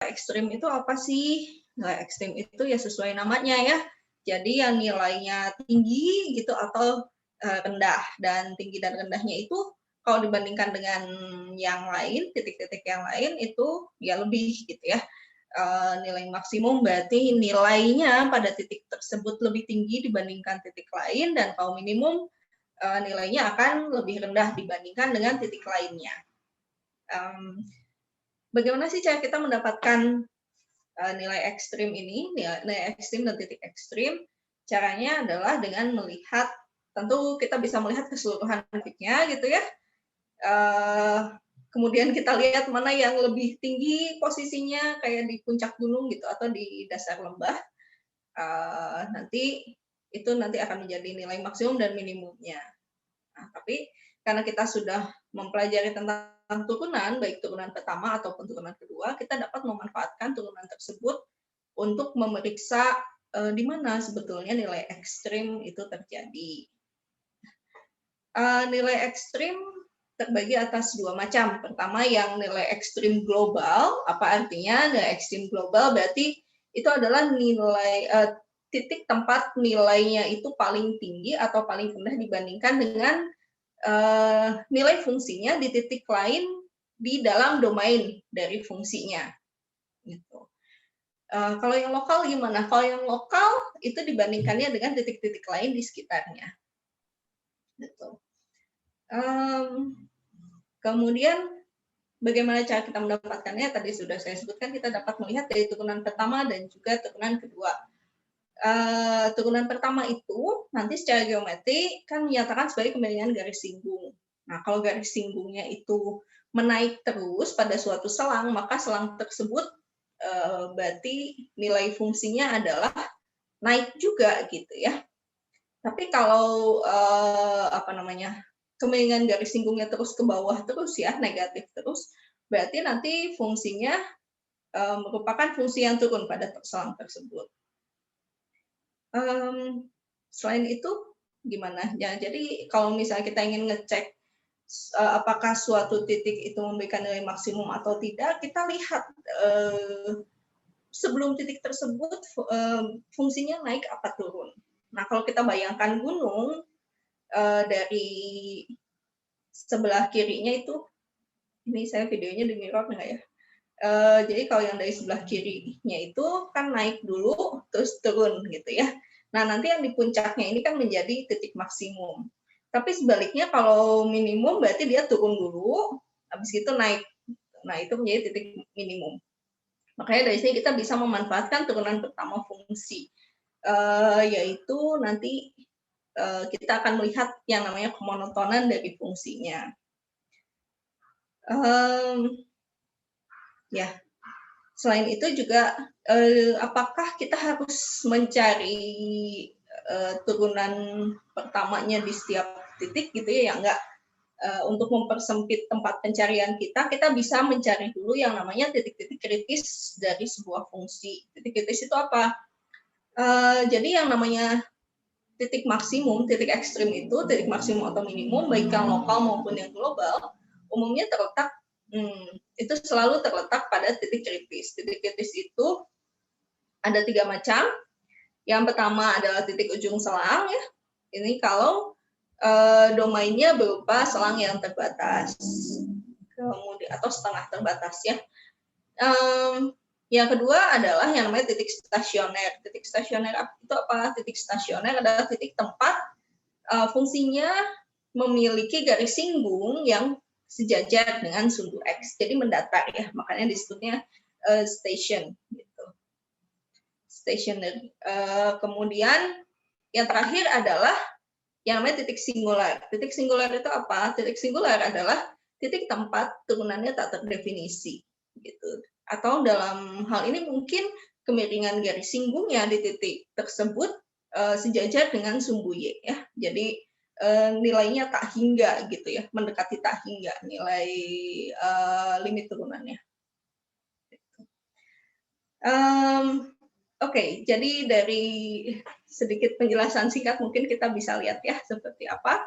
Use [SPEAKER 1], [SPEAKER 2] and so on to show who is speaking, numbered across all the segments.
[SPEAKER 1] ekstrim itu apa sih? Nilai ekstrim itu ya sesuai namanya ya. Jadi yang nilainya tinggi gitu atau rendah, dan tinggi dan rendahnya itu kalau dibandingkan dengan yang lain, titik-titik yang lain itu ya lebih gitu ya. Nilai maksimum berarti nilainya pada titik tersebut lebih tinggi dibandingkan titik lain, dan kalau minimum nilainya akan lebih rendah dibandingkan dengan titik lainnya. Bagaimana sih cara kita mendapatkan nilai ekstrim ini, nilai ekstrim dan titik ekstrim? Caranya adalah dengan melihat, tentu kita bisa melihat keseluruhan titiknya gitu ya. Kemudian kita lihat mana yang lebih tinggi posisinya, kayak di puncak gunung gitu atau di dasar lembah. Nanti itu akan menjadi nilai maksimum dan minimumnya. Nah, tapi karena kita sudah mempelajari tentang turunan, baik turunan pertama ataupun turunan kedua, kita dapat memanfaatkan turunan tersebut untuk memeriksa di mana sebetulnya nilai ekstrim itu terjadi. Nilai ekstrim terbagi atas dua macam. Pertama yang nilai ekstrim global. Apa artinya nilai ekstrim global? Berarti itu adalah nilai titik tempat nilainya itu paling tinggi atau paling rendah dibandingkan dengan nilai fungsinya di titik lain di dalam domain dari fungsinya. Gitu. Kalau yang lokal gimana? Kalau yang lokal itu dibandingkannya dengan titik-titik lain di sekitarnya. Gitu. Kemudian bagaimana cara kita mendapatkannya? Tadi sudah saya sebutkan, kita dapat melihat dari turunan pertama dan juga turunan kedua. Turunan pertama itu nanti secara geometri kan menyatakan sebagai kemiringan garis singgung. Nah, kalau garis singgungnya itu menaik terus pada suatu selang, maka selang tersebut berarti nilai fungsinya adalah naik juga gitu ya. Tapi kalau kemiringan garis singgungnya terus ke bawah terus ya, negatif terus, berarti nanti fungsinya merupakan fungsi yang turun pada selang tersebut. Selain itu gimana? Ya, jadi kalau misalnya kita ingin ngecek apakah suatu titik itu memberikan nilai maksimum atau tidak, kita lihat sebelum titik tersebut fungsinya naik apa turun. Nah, kalau kita bayangkan gunung dari sebelah kirinya itu, ini saya videonya di mirror nggak ya? Jadi kalau yang dari sebelah kirinya itu kan naik dulu, terus turun gitu ya. Nah, nanti yang di puncaknya ini kan menjadi titik maksimum. Tapi sebaliknya kalau minimum berarti dia turun dulu, habis itu naik. Nah, itu menjadi titik minimum. Makanya dari sini kita bisa memanfaatkan turunan pertama fungsi, yaitu nanti kita akan melihat yang namanya kemonotonan dari fungsinya. Ya, selain itu juga apakah kita harus mencari turunan pertamanya di setiap titik gitu ya? Ya enggak. Untuk mempersempit tempat pencarian kita bisa mencari dulu yang namanya titik-titik kritis dari sebuah fungsi. Titik kritis itu apa? Jadi yang namanya titik maksimum, titik ekstrim itu, titik maksimum atau minimum, baik yang lokal maupun yang global, umumnya terletak itu selalu terletak pada titik kritis. Titik kritis itu ada 3 macam. Yang pertama adalah titik ujung selang ya. Ini kalau domainnya berupa selang yang terbatas, kemudian atau setengah terbatas ya. Yang kedua adalah yang namanya titik stasioner. Titik stasioner itu apa? Titik stasioner adalah titik tempat fungsinya memiliki garis singgung yang sejajar dengan sumbu X, jadi mendatar ya, makanya disebutnya station gitu. Stationer. Kemudian yang terakhir adalah yang namanya titik singular. Titik singular itu apa? Titik singular adalah titik tempat turunannya tak terdefinisi gitu. Atau dalam hal ini mungkin kemiringan garis singgungnya di titik tersebut sejajar dengan sumbu Y ya. Jadi nilainya tak hingga gitu ya, mendekati tak hingga nilai limit turunannya. Oke, jadi dari sedikit penjelasan singkat mungkin kita bisa lihat ya seperti apa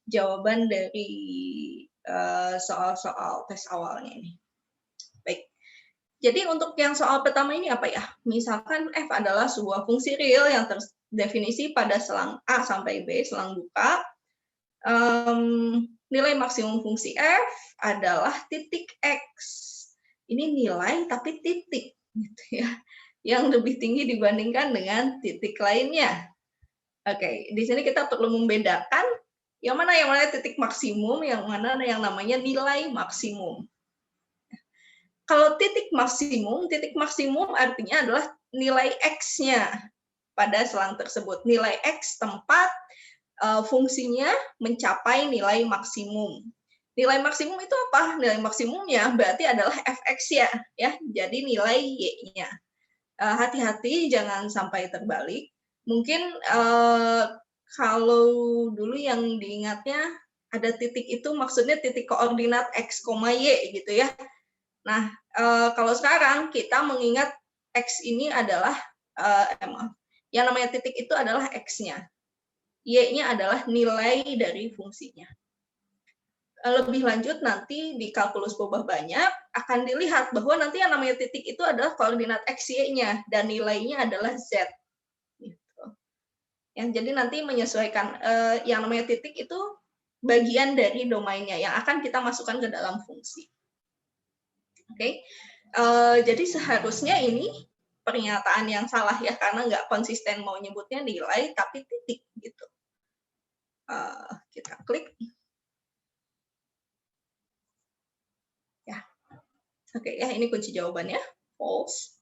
[SPEAKER 1] jawaban dari soal-soal tes awalnya ini. Baik, Jadi untuk yang soal pertama ini apa ya? Misalkan f adalah sebuah fungsi real yang terdefinisi pada selang A sampai B, selang buka. Nilai maksimum fungsi f adalah titik x. Ini nilai tapi titik, gitu ya, yang lebih tinggi dibandingkan dengan titik lainnya. Oke, di sini kita perlu membedakan yang mana titik maksimum, yang mana yang namanya nilai maksimum. Kalau titik maksimum artinya adalah nilai X-nya pada selang tersebut. Nilai X tempat fungsinya mencapai nilai maksimum. Nilai maksimum itu apa? Nilai maksimumnya berarti adalah fx ya. Jadi nilai y-nya. Hati-hati jangan sampai terbalik. Mungkin kalau dulu yang diingatnya ada titik itu maksudnya titik koordinat x, y gitu ya. Nah, kalau sekarang kita mengingat X ini adalah, yang namanya titik itu adalah X-nya. Y-nya adalah nilai dari fungsinya. Lebih lanjut nanti di kalkulus berubah banyak, akan dilihat bahwa nanti yang namanya titik itu adalah koordinat X, Y-nya, dan nilainya adalah Z. Gitu. Jadi nanti menyesuaikan, yang namanya titik itu bagian dari domainnya, yang akan kita masukkan ke dalam fungsi. Oke, jadi seharusnya ini pernyataan yang salah ya, karena nggak konsisten mau nyebutnya nilai, tapi titik gitu. Kita klik. Ya, oke ya, ini kunci jawabannya, false.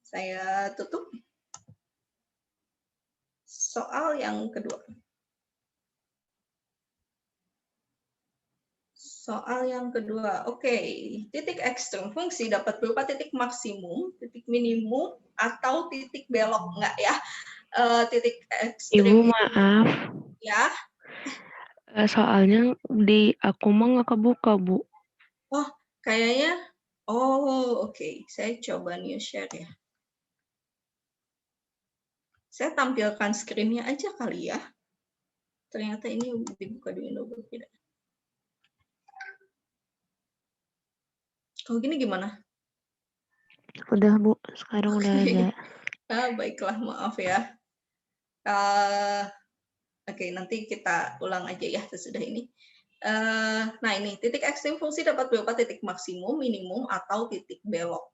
[SPEAKER 1] Saya tutup. Soal yang kedua. Soal yang kedua, oke. Titik ekstrem fungsi dapat berupa titik maksimum, titik minimum, atau titik belok, enggak ya? Titik ekstrem.
[SPEAKER 2] Ibu maaf.
[SPEAKER 1] Ya.
[SPEAKER 2] Soalnya di aku mah nggak kebuka, Bu.
[SPEAKER 1] Oh, kayaknya, oke. Saya coba new share ya. Saya tampilkan screen-nya aja kali ya. Ternyata ini dibuka di window berbeda. Kalau gini gimana?
[SPEAKER 2] Udah, Bu. Sekarang udah ada.
[SPEAKER 1] Baiklah, maaf ya. Oke, nanti kita ulang aja ya sesudah ini. Nah, ini titik ekstrem fungsi dapat berupa titik maksimum, minimum, atau titik belok.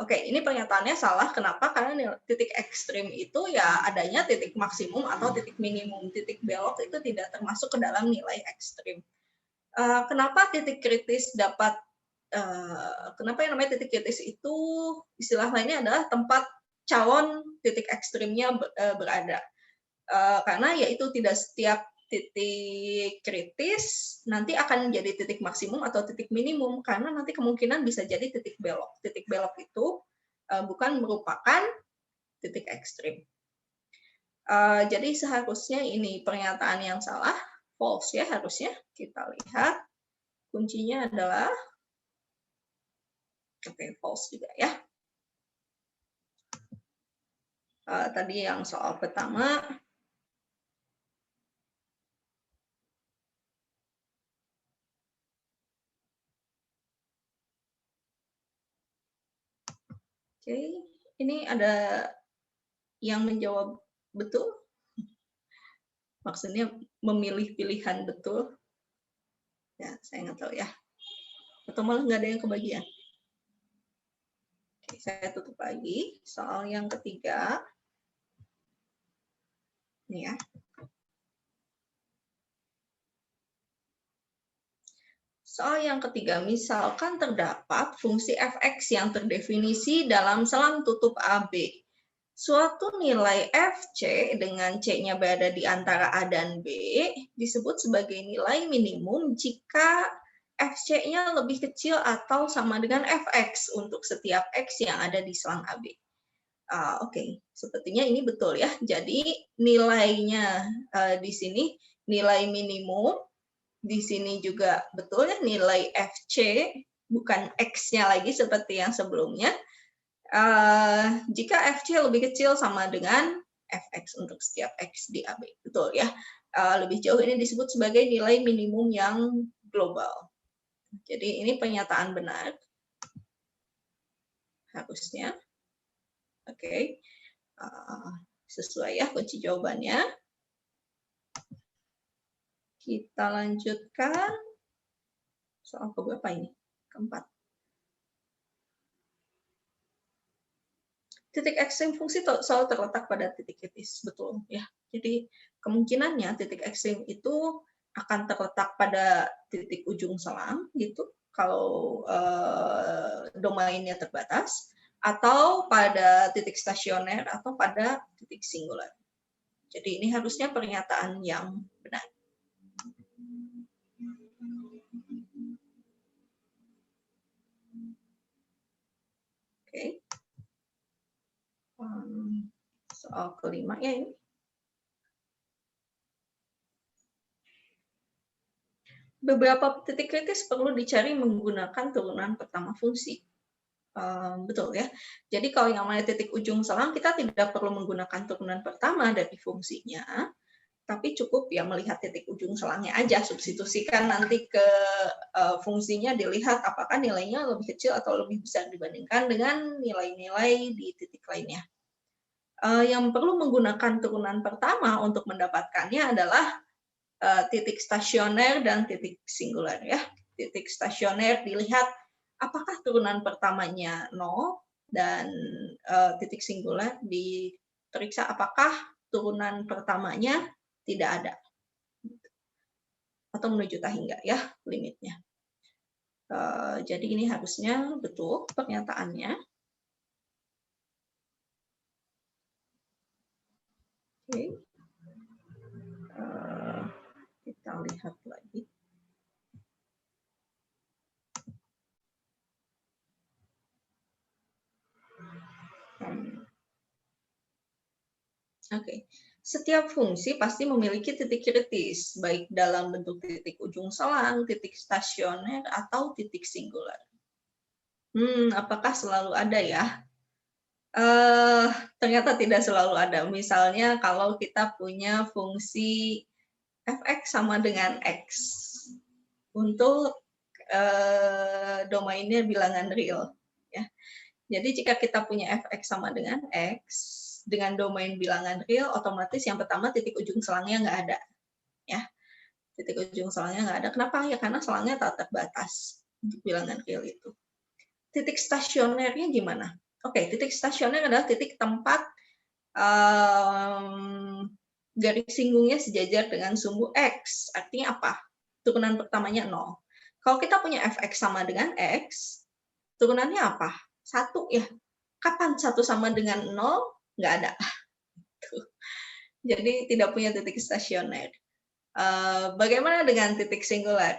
[SPEAKER 1] Oke, ini pernyataannya salah. Kenapa? Karena titik ekstrim itu ya adanya titik maksimum atau titik minimum. Titik belok itu tidak termasuk ke dalam nilai ekstrim. Kenapa titik kritis dapat, kenapa yang namanya titik kritis itu istilah lainnya adalah tempat calon titik ekstrimnya berada. Karena yaitu tidak setiap titik kritis nanti akan menjadi titik maksimum atau titik minimum, karena nanti kemungkinan bisa jadi titik belok. Titik belok itu bukan merupakan titik ekstrim. Jadi seharusnya ini pernyataan yang salah, false ya harusnya. Kita lihat kuncinya adalah false juga ya. Tadi yang soal pertama. Oke, ini ada yang menjawab betul. Maksudnya memilih pilihan betul. Ya, saya nggak tahu ya. Atau malah nggak ada yang kebagian. Oke, saya tutup lagi. Soal yang ketiga. Ini ya. Soal yang ketiga, misalkan terdapat fungsi fx yang terdefinisi dalam selang tutup AB. Suatu nilai fc dengan c-nya berada di antara A dan B disebut sebagai nilai minimum jika fc-nya lebih kecil atau sama dengan fx untuk setiap x yang ada di selang AB. Oke, sepertinya ini betul ya. Jadi nilainya di sini nilai minimum, di sini juga betul ya, nilai fc bukan x-nya lagi seperti yang sebelumnya. Jika fc lebih kecil sama dengan fx untuk setiap x di AB. Betul ya. Lebih jauh ini disebut sebagai nilai minimum yang global. Jadi ini pernyataan benar. harusnya. Oke, sesuai ya kunci jawabannya. Kita lanjutkan soal keberapa ini? Keempat. Titik ekstrim fungsi selalu terletak pada titik kritis, betul ya. Jadi kemungkinannya titik ekstrim itu akan terletak pada titik ujung selang gitu kalau domainnya terbatas, atau pada titik stasioner atau pada titik singular. Jadi ini harusnya pernyataan yang benar. Oke. Soal kelima ya ini. Beberapa titik kritis perlu dicari menggunakan turunan pertama fungsi. Betul ya. Jadi kalau yang namanya titik ujung selang, kita tidak perlu menggunakan turunan pertama dari fungsinya, tapi cukup ya melihat titik ujung selangnya aja, substitusikan nanti ke fungsinya, dilihat apakah nilainya lebih kecil atau lebih besar dibandingkan dengan nilai-nilai di titik lainnya. Yang perlu menggunakan turunan pertama untuk mendapatkannya adalah titik stasioner dan titik singular ya. Titik stasioner dilihat apakah turunan pertamanya 0 dan titik singular diperiksa apakah turunan pertamanya tidak ada atau menuju hingga ya limitnya. Jadi ini harusnya betul pernyataannya. Oke. Kita lihat lagi. Oke. Setiap fungsi pasti memiliki titik kritis, baik dalam bentuk titik ujung selang, titik stasioner, atau titik singular. Apakah selalu ada ya? Ternyata tidak selalu ada. Misalnya kalau kita punya fungsi fx sama dengan x untuk domainnya bilangan real. Ya. Jadi jika kita punya fx sama dengan x, dengan domain bilangan real, otomatis yang pertama titik ujung selangnya nggak ada. Ya. Titik ujung selangnya nggak ada. Kenapa? Ya karena selangnya tak terbatas untuk bilangan real itu. Titik stasionernya gimana? Oke, titik stasioner adalah titik tempat garis singgungnya sejajar dengan sumbu X. Artinya apa? Turunan pertamanya 0. Kalau kita punya fx sama dengan x, turunannya apa? 1 ya. Kapan 1 sama dengan 0? Nggak ada. Jadi tidak punya titik stasioner. Bagaimana dengan titik singular?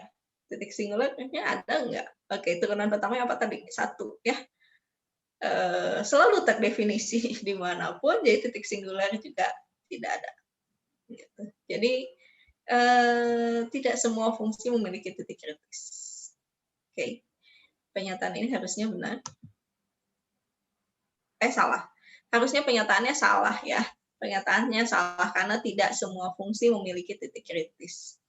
[SPEAKER 1] Titik singularnya ada nggak? Oke, turunan pertamanya apa tadi? 1 ya. Selalu terdefinisi dimanapun, jadi titik singular juga tidak ada. Gitu. Jadi tidak semua fungsi memiliki titik kritis. Oke, pernyataan ini harusnya benar. Salah. Harusnya pernyataannya salah ya. Pernyataannya salah karena tidak semua fungsi memiliki titik kritis.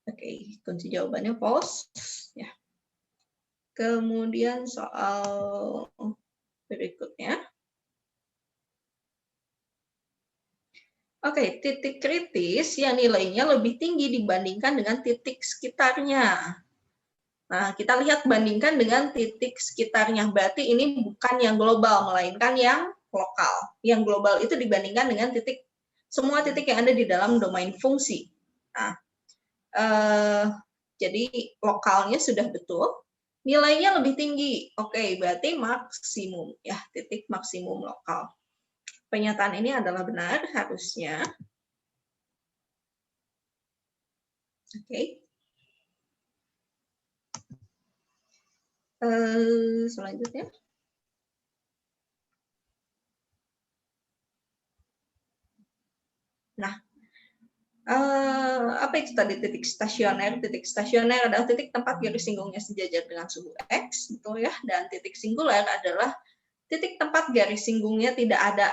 [SPEAKER 1] Oke, kunci jawabannya false. Ya. Kemudian soal berikutnya. Oke, titik kritis yang nilainya lebih tinggi dibandingkan dengan titik sekitarnya. Nah, kita lihat bandingkan dengan titik sekitarnya. Berarti ini bukan yang global, melainkan yang lokal. Yang global itu dibandingkan dengan semua titik yang ada di dalam domain fungsi. Nah, jadi lokalnya sudah betul. Nilainya lebih tinggi. Oke, berarti maksimum ya, titik maksimum lokal. Pernyataan ini adalah benar harusnya. Oke. Selanjutnya. Nah, apa itu tadi titik stasioner? Titik stasioner adalah titik tempat garis singgungnya sejajar dengan sumbu X, betul ya. Dan titik singular adalah titik tempat garis singgungnya tidak ada,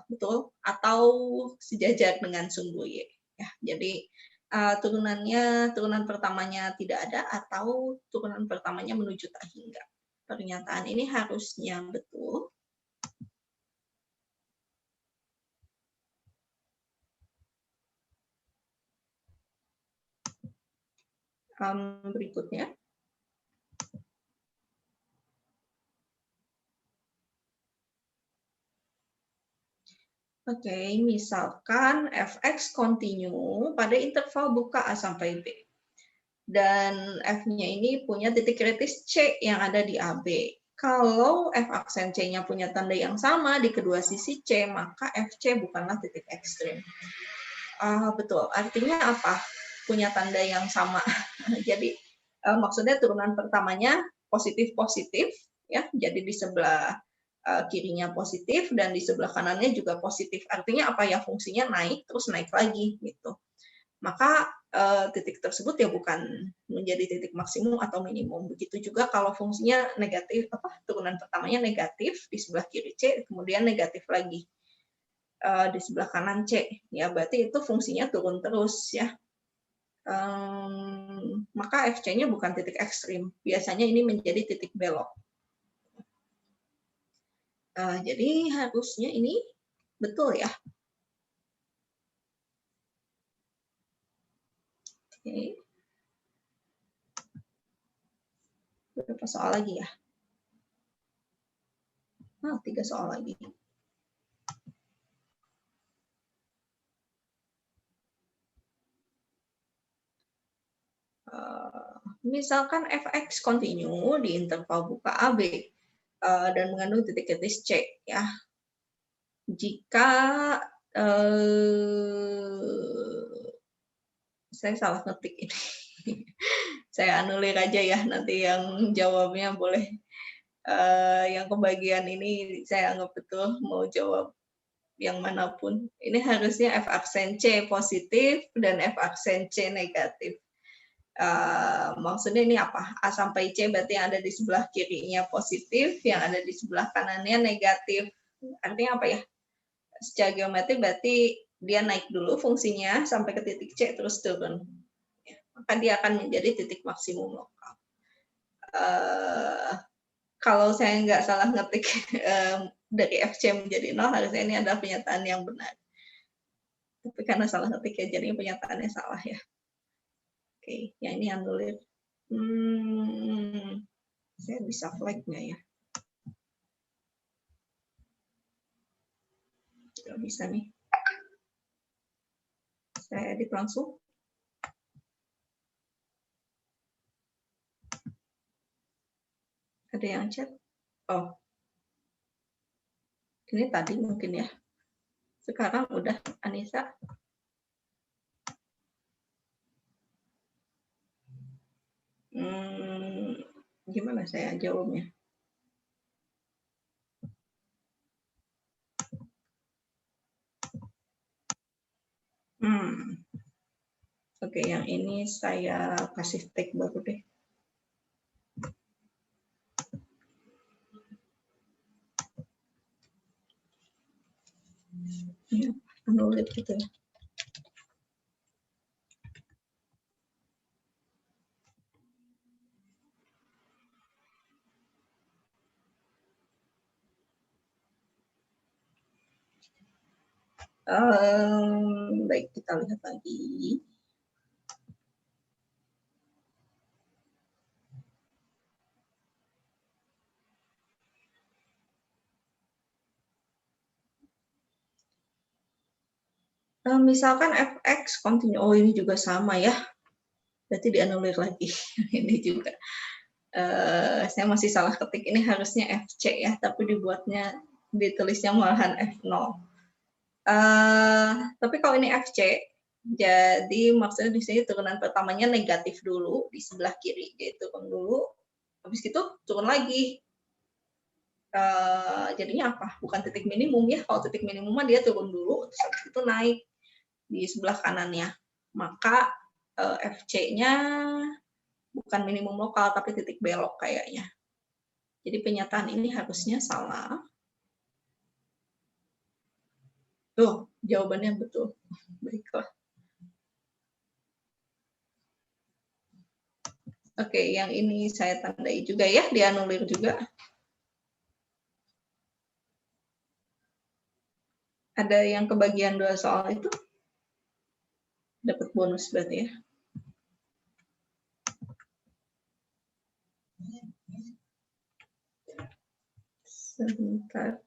[SPEAKER 1] betul, atau sejajar dengan sumbu Y. Ya, jadi turunan pertamanya tidak ada atau turunan pertamanya menuju tak hingga. Pernyataan ini harusnya betul. Berikutnya. Oke, misalkan fx continue pada interval buka A sampai B. Dan F-nya ini punya titik kritis C yang ada di AB. Kalau F aksen C-nya punya tanda yang sama di kedua sisi C, maka FC bukanlah titik ekstrim. Betul, artinya apa? Punya tanda yang sama. Jadi maksudnya turunan pertamanya positif-positif, ya. Jadi di sebelah kirinya positif dan di sebelah kanannya juga positif. Artinya apa ya? Fungsinya naik terus naik lagi gitu. Maka titik tersebut ya bukan menjadi titik maksimum atau minimum. Begitu juga kalau fungsinya negatif, turunan pertamanya negatif di sebelah kiri C, kemudian negatif lagi di sebelah kanan C, ya berarti itu fungsinya turun terus ya. Maka FC-nya bukan titik ekstrim, biasanya ini menjadi titik belok. Jadi harusnya ini betul ya. Oke. Berapa soal lagi ya? 3 soal lagi. Misalkan fx continue di interval buka AB dan mengandung titik kritis C ya. Jika saya salah ngetik ini. Saya anulir aja ya, nanti yang jawabnya boleh yang kebagian ini saya anggap betul mau jawab yang manapun. Ini harusnya F aksen C positif dan F aksen C negatif. Maksudnya ini apa? A sampai C berarti yang ada di sebelah kirinya positif, yang ada di sebelah kanannya negatif. Artinya apa ya? Secara geometri berarti dia naik dulu fungsinya sampai ke titik C terus turun. Maka dia akan menjadi titik maksimum lokal. Kalau saya nggak salah ngetik dari FC menjadi 0, harusnya ini adalah pernyataan yang benar. Tapi karena salah ngetik ya, jadi pernyataannya salah ya. Oke, yang ini anulir. Saya bisa flag nggak ya? Nggak bisa nih. Saya edit langsung. Ada yang chat? Oh, ini tadi mungkin ya. Sekarang udah, Anissa. Gimana saya jawabnya? Oke, yang ini saya kasih tag baru deh. Ya, anulir gitu ya. Baik, kita lihat lagi. Misalkan fx continue, oh ini juga sama ya, berarti dianulir lagi. Ini juga saya masih salah ketik, ini harusnya fc ya, tapi ditulisnya malahan f0. Tapi kalau ini fc, jadi maksudnya di sini turunan pertamanya negatif dulu di sebelah kiri, jadi turun dulu, habis itu turun lagi. Jadinya apa? Bukan titik minimum ya, kalau titik minimum dia turun dulu, terus habis itu naik di sebelah kanannya. Maka FC-nya bukan minimum lokal, tapi titik belok kayaknya. Jadi pernyataan ini harusnya salah. Tuh, jawabannya betul. Baiklah. Oke, yang ini saya tandai juga ya, dianulir juga. Ada yang kebagian 2 soal itu? Dapat bonus berarti ya. Sebentar.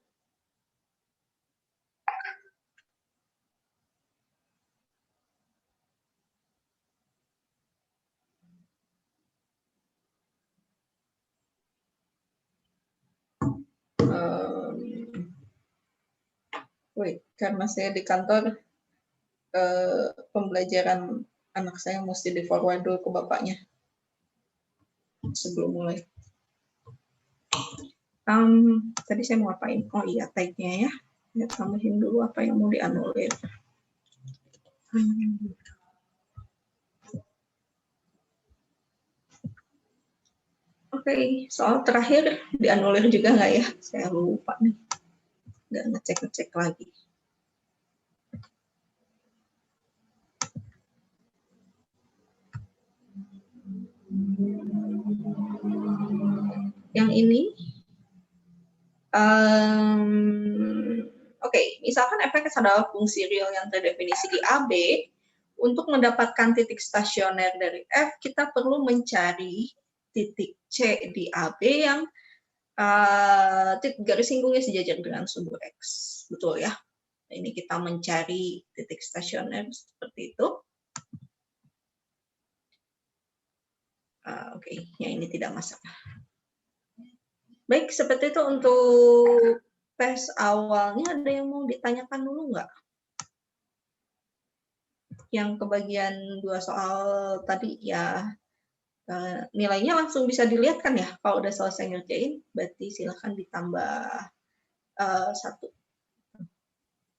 [SPEAKER 1] Wait, karena saya di kantor, pembelajaran anak saya mesti di-forward dulu ke bapaknya sebelum mulai. Tadi saya mau ngapain? Oh iya, tag-nya ya. Lihat tambahin dulu apa yang mau dianulir. Oke, soal terakhir dianulir juga nggak ya? Saya lupa nih. Nggak ngecek-ngecek lagi. Yang ini, oke, misalkan fx adalah fungsi real yang terdefinisi di AB. Untuk mendapatkan titik stasioner dari F, kita perlu mencari titik C di AB yang titik garis singgungnya sejajar dengan sumbu X. Betul ya? Ini kita mencari titik stasioner seperti itu. Oke, yang ini tidak masalah. Baik, seperti itu untuk tes awalnya. Ada yang mau ditanyakan dulu nggak? Yang kebagian 2 soal tadi ya, nilainya langsung bisa dilihat kan ya, kalau udah selesai ngerjain, berarti silahkan ditambah 1.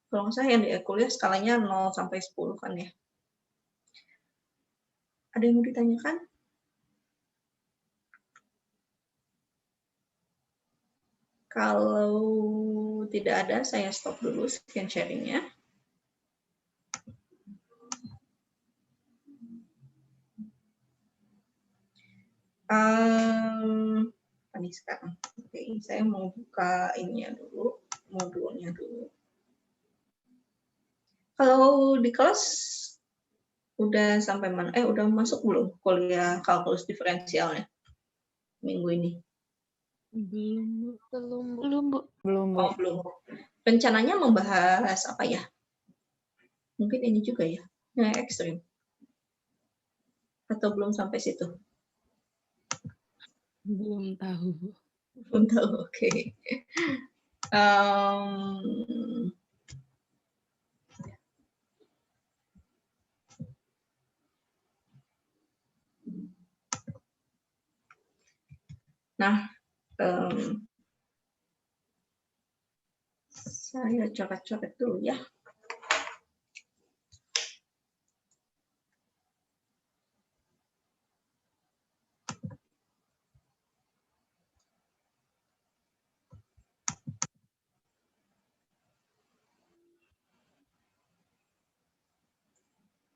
[SPEAKER 1] Kalau nggak salah yang di kuliah skalanya 0 sampai 10 kan ya. Ada yang mau ditanyakan? Kalau tidak ada, saya stop dulu screen sharing-nya. Apa nih sekarang? Oke, saya mau buka ininya dulu, modulnya dulu. Kalau di kelas udah sampai mana? Udah masuk belum kuliah kalkulus diferensialnya minggu ini?
[SPEAKER 2] Belum, Bu.
[SPEAKER 1] Oh, belum. Rencananya membahas apa ya? Mungkin ini juga ya, nilai ekstrim. Atau belum sampai situ?
[SPEAKER 2] Belum tahu, Bu.
[SPEAKER 1] Belum tahu, oke. Nah, saya coret-coret dulu ya.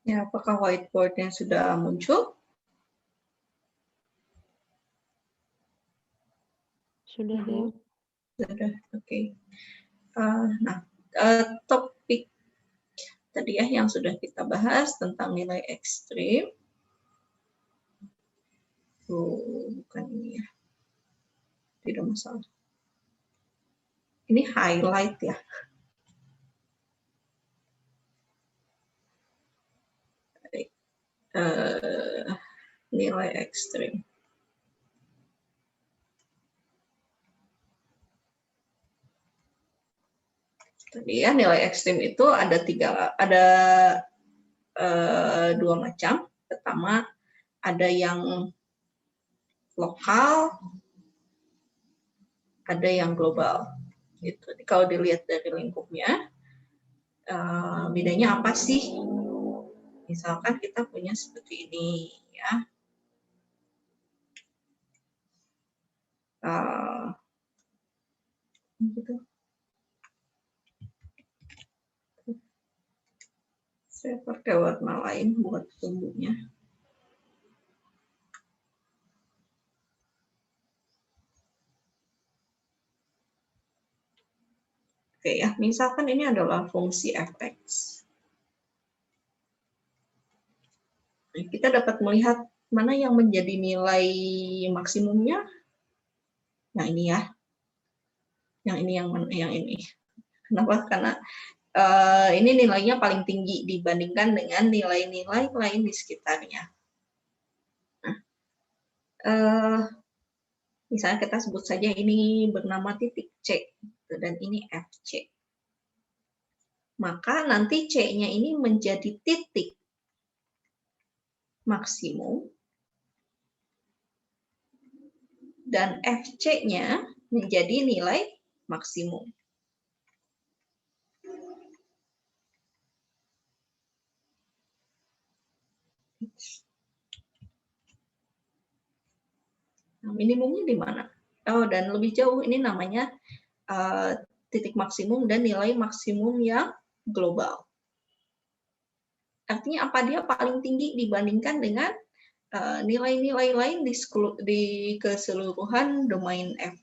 [SPEAKER 1] Ya, apakah whiteboard-nya sudah muncul?
[SPEAKER 2] Sudah deh.
[SPEAKER 1] Sudah, oke. Nah, topik tadi ya yang sudah kita bahas tentang nilai ekstrim. Bukan ini ya. Tidak masalah. Ini highlight ya. Nilai ekstrim. Tadi ya, nilai ekstrim itu ada dua macam. Pertama, ada yang lokal, ada yang global. Gitu. Kalau dilihat dari lingkupnya, bedanya apa sih? Misalkan kita punya seperti ini ya. Gitu. Saya pakai warna lain buat tumbuhnya. Oke ya, misalkan ini adalah fungsi fx. Kita dapat melihat mana yang menjadi nilai maksimumnya. Yang ini ya. Yang ini yang ini. Kenapa? Karena ini nilainya paling tinggi dibandingkan dengan nilai-nilai lain di sekitarnya. Nah, misalnya kita sebut saja ini bernama titik C dan ini FC. Maka nanti C-nya ini menjadi titik maksimum dan FC-nya menjadi nilai maksimum. Nah, minimumnya di mana? Oh, dan lebih jauh ini namanya titik maksimum dan nilai maksimum yang global. Artinya apa? Dia paling tinggi dibandingkan dengan nilai-nilai lain di keseluruhan domain F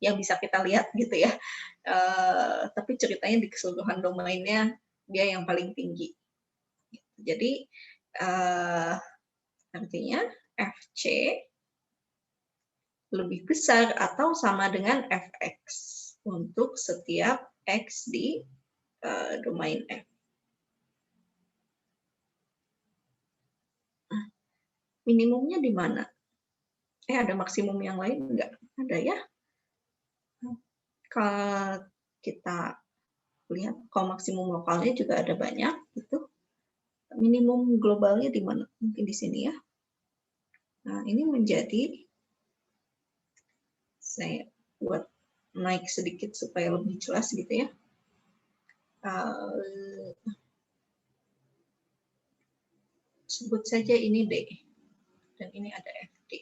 [SPEAKER 1] yang bisa kita lihat gitu ya. Tapi ceritanya di keseluruhan domainnya dia yang paling tinggi. Jadi artinya FC lebih besar atau sama dengan fx untuk setiap x di domain F. Minimumnya di mana? Ada maksimum yang lain enggak? Ada ya. Kalau kita lihat, kalau maksimum lokalnya juga ada banyak. Itu minimum globalnya di mana? Mungkin di sini ya. Nah, ini menjadi, saya buat naik sedikit supaya lebih jelas gitu ya. Sebut saja ini D. Dan ini ada FD.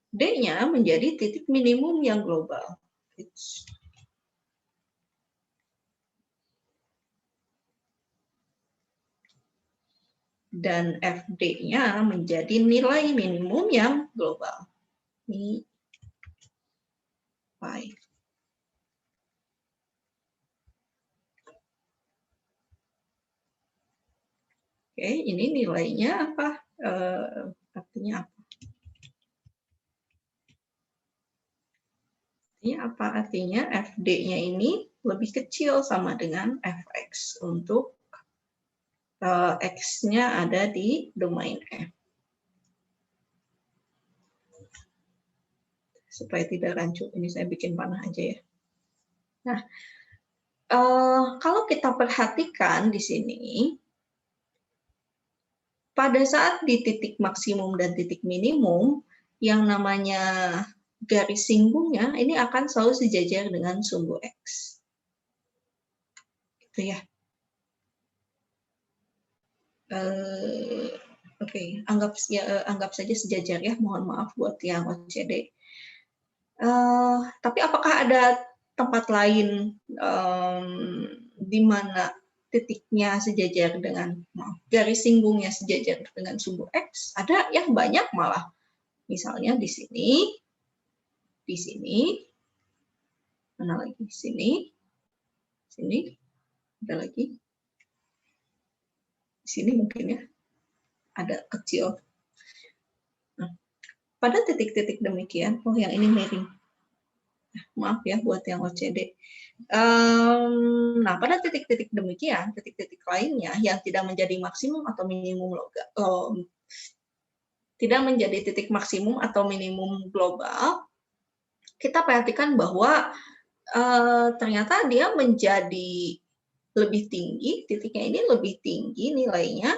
[SPEAKER 1] D-nya menjadi titik minimum yang global. Dan FD-nya menjadi nilai minimum yang global. Ini pi. Oke, ini nilainya apa? Artinya apa? Artinya FD-nya ini lebih kecil sama dengan Fx untuk X-nya ada di domain F. Supaya tidak rancu, ini saya bikin panah aja ya. Nah, kalau kita perhatikan di sini, pada saat di titik maksimum dan titik minimum, yang namanya garis singgungnya ini akan selalu sejajar dengan sumbu X. Gitu ya. Oke, anggap saja sejajar ya. Mohon maaf buat yang OCD. Tapi apakah ada tempat lain di mana titiknya sejajar dengan garis singgungnya sejajar dengan sumbu X? Ada ya, banyak malah. Misalnya di sini, mana lagi? Sini, ada lagi. Di sini mungkin ya, ada kecil. Nah, pada titik-titik demikian, yang ini miring. Maaf ya buat yang OCD. Nah, pada titik-titik demikian, titik-titik lainnya yang tidak menjadi maksimum atau minimum tidak menjadi titik maksimum atau minimum global, kita perhatikan bahwa ternyata dia menjadi lebih tinggi, titiknya ini lebih tinggi nilainya.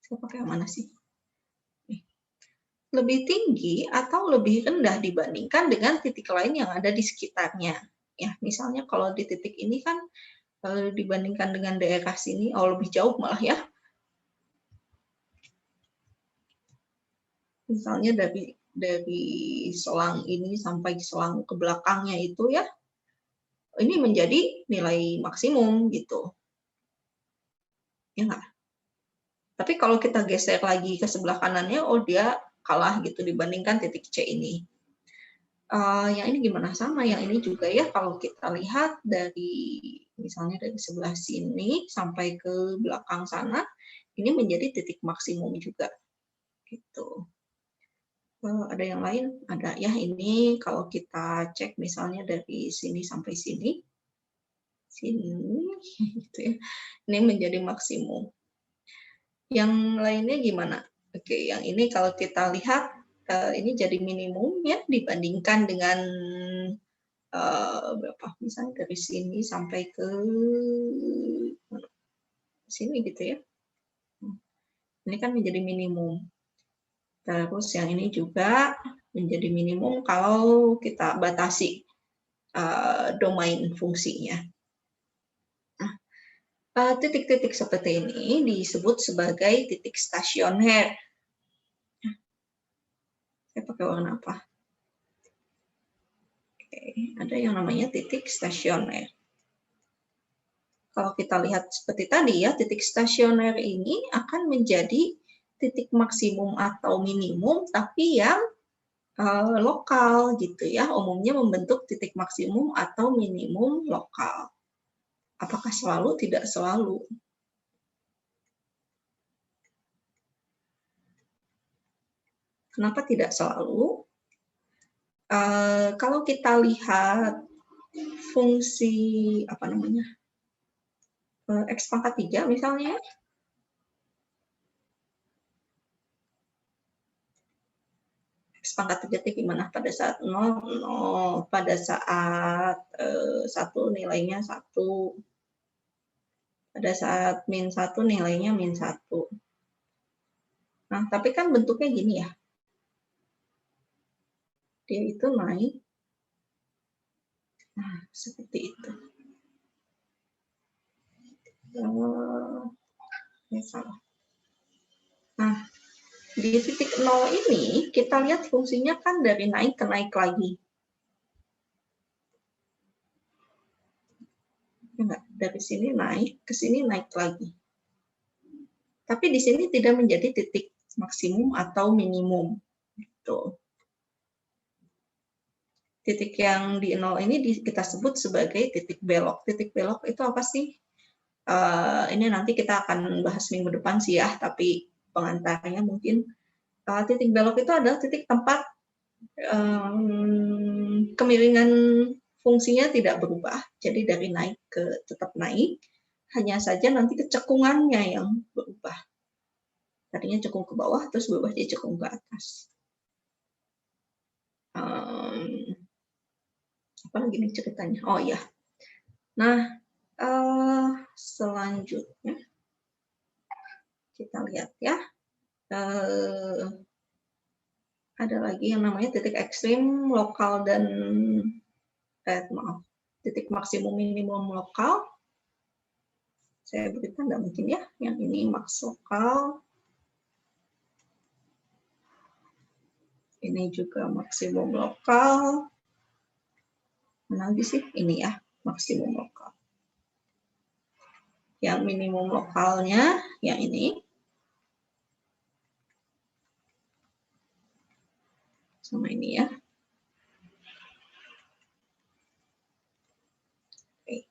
[SPEAKER 1] Saya pakai yang mana sih? Lebih tinggi atau lebih rendah dibandingkan dengan titik lain yang ada di sekitarnya. Ya, misalnya kalau di titik ini kan dibandingkan dengan daerah sini, lebih jauh malah ya. Misalnya dari selang ini sampai selang ke belakangnya itu ya, ini menjadi nilai maksimum gitu. Ya nggak? Tapi kalau kita geser lagi ke sebelah kanannya, dia kalah gitu dibandingkan titik C ini. Yang ini gimana? Sama, yang ini juga ya, kalau kita lihat dari, misalnya dari sebelah sini sampai ke belakang sana, ini menjadi titik maksimum juga, gitu. Ada yang lain? Ada ya, ini kalau kita cek misalnya dari sini sampai sini, gitu ya, ini menjadi maksimum. Yang lainnya gimana? Oke, yang ini kalau kita lihat, ini jadi minimum ya, dibandingkan dengan berapa, misalnya dari sini sampai ke sini gitu ya. Ini kan menjadi minimum. Terus yang ini juga menjadi minimum kalau kita batasi domain fungsinya. Nah, titik-titik seperti ini disebut sebagai titik stasioner. Saya pakai warna apa? Oke, ada yang namanya titik stasioner. Kalau kita lihat seperti tadi ya, titik stasioner ini akan menjadi titik maksimum atau minimum, tapi yang lokal gitu ya, umumnya membentuk titik maksimum atau minimum lokal. Apakah selalu? Tidak selalu. Kenapa tidak selalu? Kalau kita lihat fungsi apa namanya, X pangkat 3 misalnya, X pangkat 3 itu gimana? Pada saat 0, 0. Pada saat 1 nilainya 1. Pada saat min 1 nilainya min 1. Nah, tapi kan bentuknya gini ya. Dia itu naik. Nah, seperti itu. Ya, salah. Nah, di titik 0 ini, kita lihat fungsinya kan dari naik ke naik lagi. Enggak, dari sini naik, ke sini naik lagi. Tapi di sini tidak menjadi titik maksimum atau minimum. Gitu. Titik yang di 0 ini kita sebut sebagai titik belok. Titik belok itu apa sih? Ini nanti kita akan bahas minggu depan sih ya, tapi pengantarnya mungkin. Titik belok itu adalah titik tempat kemiringan fungsinya tidak berubah. Jadi dari naik ke tetap naik, hanya saja nanti kecekungannya yang berubah. Tadinya cekung ke bawah, terus berubah jadi cekung ke atas. Apa lagi nih ceritanya? Oh ya. Nah, selanjutnya kita lihat ya. Ada lagi yang namanya titik ekstrim, lokal, dan titik maksimum minimum lokal. Saya beri tanda mungkin ya, yang ini maks lokal. Ini juga maksimum lokal. Mana lagi sih? Ini ya, maksimum lokal. Yang minimum lokalnya, yang ini. Sama ini ya. Oke.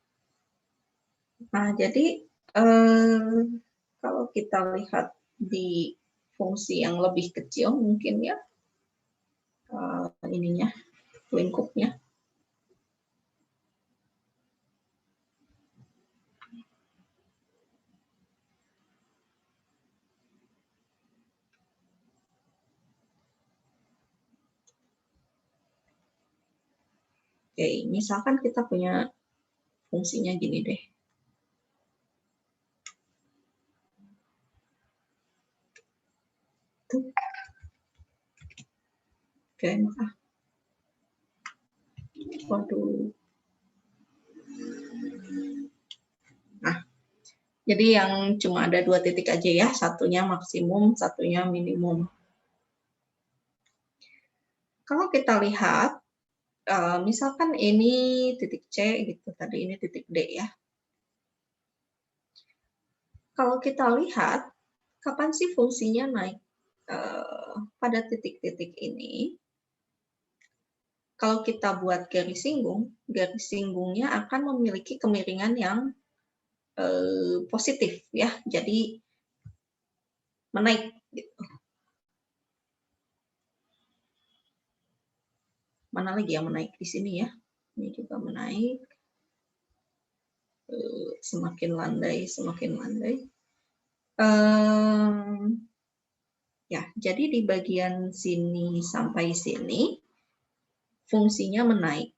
[SPEAKER 1] Nah, jadi kalau kita lihat di fungsi yang lebih kecil mungkin ya, ininya, lingkupnya. Oke, misalkan kita punya fungsinya gini deh. Tuh. Oke, waduh. Nah, jadi yang cuma ada 2 titik aja ya, satunya maksimum, satunya minimum. Kalau kita lihat, misalkan ini titik C gitu, tadi ini titik D ya. Kalau kita lihat, kapan sih fungsinya naik pada titik-titik ini? kalau kita buat garis singgungnya akan memiliki kemiringan yang positif ya, jadi menaik gitu. Mana lagi yang menaik di sini ya? Ini juga menaik. Semakin landai, semakin landai. Ya, jadi di bagian sini sampai sini fungsinya menaik.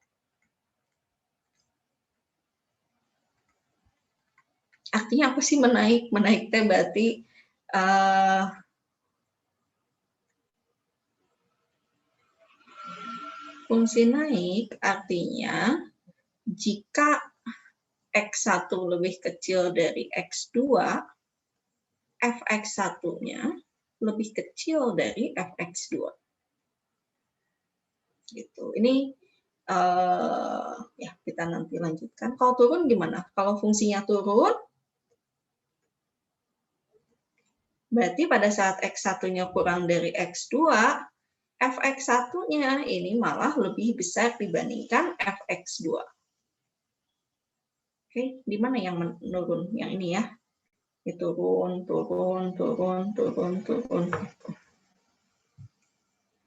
[SPEAKER 1] Artinya apa sih menaik? Menaik teh berarti fungsi naik artinya jika X1 lebih kecil dari X2, Fx1-nya lebih kecil dari Fx2. Gitu. Ini ya kita nanti lanjutkan. Kalau turun gimana? Kalau fungsinya turun, berarti pada saat X1-nya kurang dari X2, Fx1-nya ini malah lebih besar dibandingkan Fx2. Oke, di mana yang menurun? Yang ini ya. Ini turun, turun, turun, turun, turun.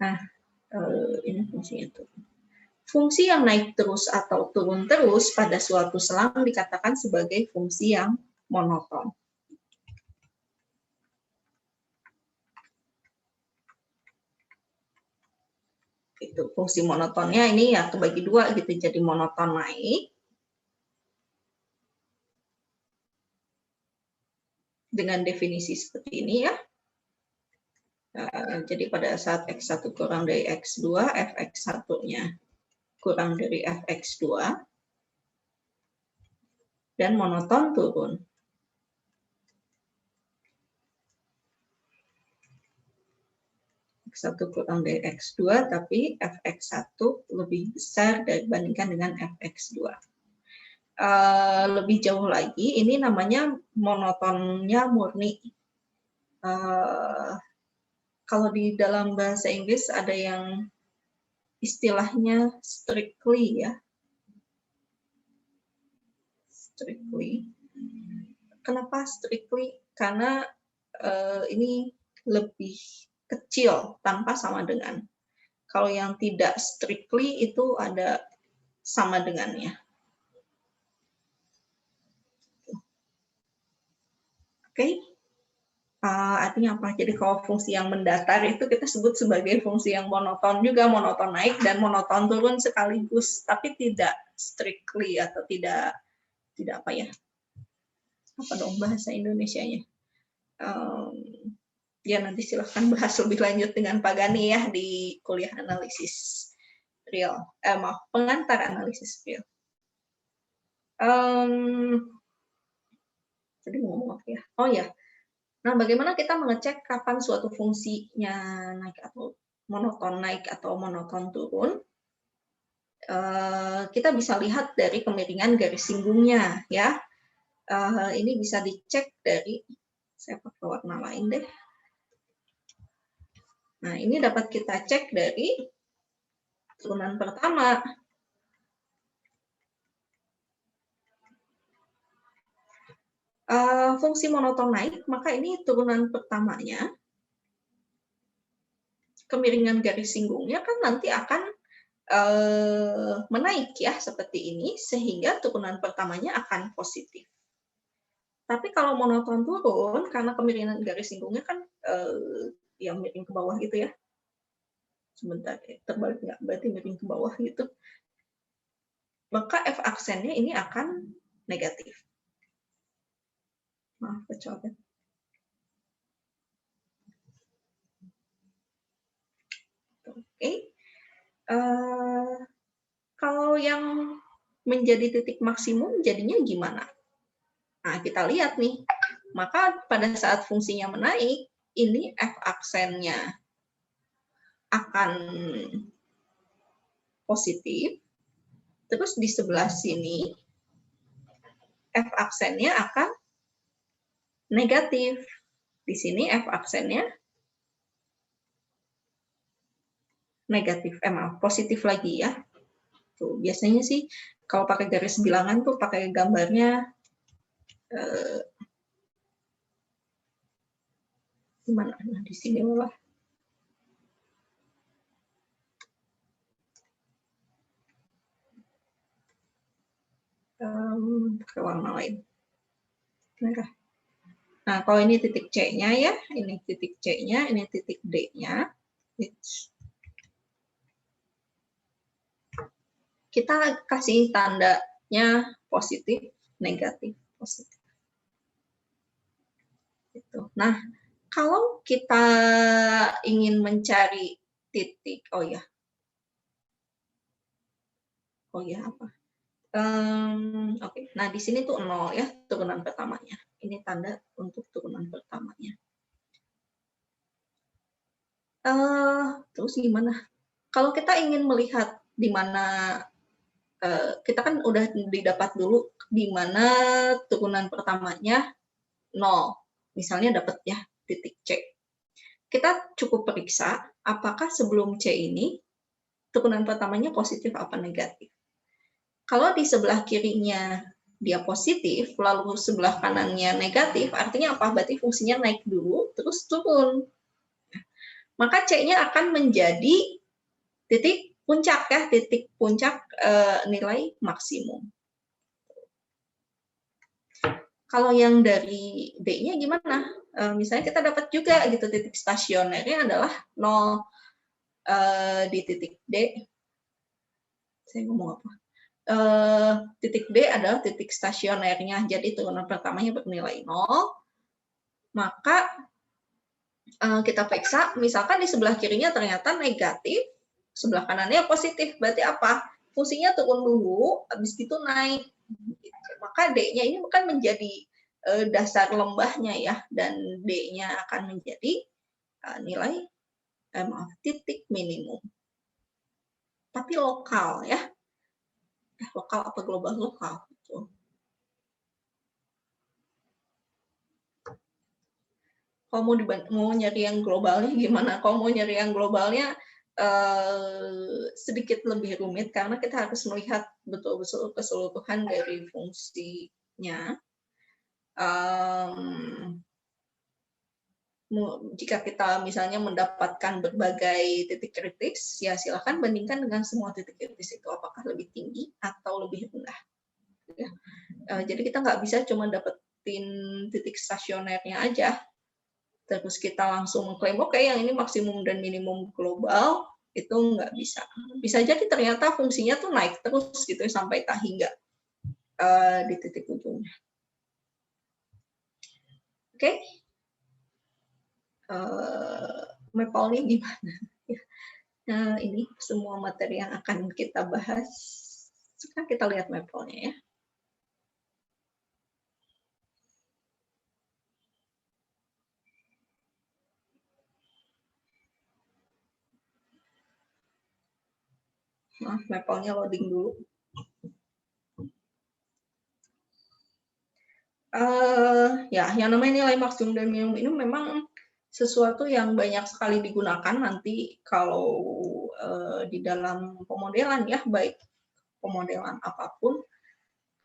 [SPEAKER 1] Nah, ini fungsinya turun. Fungsi yang naik terus atau turun terus pada suatu selang dikatakan sebagai fungsi yang monoton. Itu fungsi monotonnya ini ya kebagi dua gitu, jadi monoton naik dengan definisi seperti ini ya. Jadi pada saat X1 kurang dari X2, Fx1-nya kurang dari Fx2, dan monoton turun. X1 kurang dari X2, tapi Fx1 lebih besar dibandingkan dengan Fx2. Lebih jauh lagi, ini namanya monotonnya murni. Kalau di dalam bahasa Inggris ada yang istilahnya strictly ya. Strictly. Kenapa strictly? Karena ini lebih kecil tanpa sama dengan. Kalau yang tidak strictly itu ada sama dengannya. Oke. Artinya apa? Jadi kalau fungsi yang mendatar itu kita sebut sebagai fungsi yang monoton juga, monoton naik dan monoton turun sekaligus, tapi tidak strictly atau tidak apa ya? Apa dong bahasa Indonesianya? Ya nanti silahkan bahas lebih lanjut dengan Pak Gani ya di kuliah analisis real. Maaf, pengantar analisis real. Tadi ngomong apa ya? Oh ya. Nah, bagaimana kita mengecek kapan suatu fungsinya naik atau monoton turun? Kita bisa lihat dari kemiringan garis singgungnya, ya. Ini bisa dicek dari, saya pakai warna lain deh. Nah, ini dapat kita cek dari turunan pertama. Fungsi monoton naik, maka ini turunan pertamanya, kemiringan garis singgungnya kan nanti akan menaik ya, seperti ini, sehingga turunan pertamanya akan positif. Tapi kalau monoton turun, karena kemiringan garis singgungnya kan yang miring ke bawah gitu ya. Sebentar, terbalik nggak? Berarti miring ke bawah gitu. Maka F aksennya ini akan negatif. Maaf, kecoret. Oke. Kalau yang menjadi titik maksimum jadinya gimana? Nah, kita lihat nih. Maka pada saat fungsinya menaik, ini F aksennya akan positif. Terus di sebelah sini, F aksennya akan negatif. Di sini F aksennya negatif, maaf, positif lagi ya. Tuh, biasanya sih kalau pakai garis bilangan tuh pakai gambarnya gimana? Nah, di sini malah pakai warna lain. Merah. Nah, kalau ini titik C-nya ya, ini titik C-nya, ini titik D-nya. Kita kasih tandanya positif, negatif, positif. Gitu. Nah, kalau kita ingin mencari titik, oh ya apa? Oke. Nah, di sini tuh 0 ya, turunan pertamanya. Ini tanda untuk turunan pertamanya. Terus gimana? Kalau kita ingin melihat di mana, kita kan udah didapat dulu di mana turunan pertamanya 0. Misalnya dapat ya titik C. Kita cukup periksa apakah sebelum C ini turunan pertamanya positif apa negatif. Kalau di sebelah kirinya dia positif, lalu sebelah kanannya negatif, artinya apa? Berarti fungsinya naik dulu, terus turun. Maka C-nya akan menjadi titik puncak ya, titik puncak nilai maksimum. Kalau yang dari D-nya gimana? Misalnya kita dapat juga gitu titik stasionernya adalah 0 di titik D. Saya ngomong apa? Titik D adalah titik stasionernya, jadi turunan pertamanya bernilai 0, maka kita periksa, misalkan di sebelah kirinya ternyata negatif, sebelah kanannya positif, berarti apa? Fungsinya turun dulu, habis itu naik. Maka D-nya ini bukan menjadi dasar lembahnya ya, dan D-nya akan menjadi nilai, titik minimum. Tapi lokal ya. Lokal apa global? Lokal. Gitu. Kalau mau nyari yang globalnya gimana? Kalau mau nyari yang globalnya sedikit lebih rumit karena kita harus melihat betul-betul keseluruhan dari fungsinya. Jika kita misalnya mendapatkan berbagai titik kritis, ya silakan bandingkan dengan semua titik kritis itu apakah lebih tinggi atau lebih rendah. Ya. Jadi kita nggak bisa cuma dapetin titik stasionernya aja, terus kita langsung mengklaim oke yang ini maksimum dan minimum global, itu nggak bisa. Bisa jadi ternyata fungsinya tuh naik terus gitu sampai tak hingga di titik ujungnya. Oke. Mapelnya gimana? Nah, ini semua materi yang akan kita bahas. Sekarang kita lihat mapelnya ya. Maaf, mapelnya loading dulu. Ya, yang namanya nilai maksimum dan minimum ini memang sesuatu yang banyak sekali digunakan nanti kalau di dalam pemodelan ya, baik pemodelan apapun,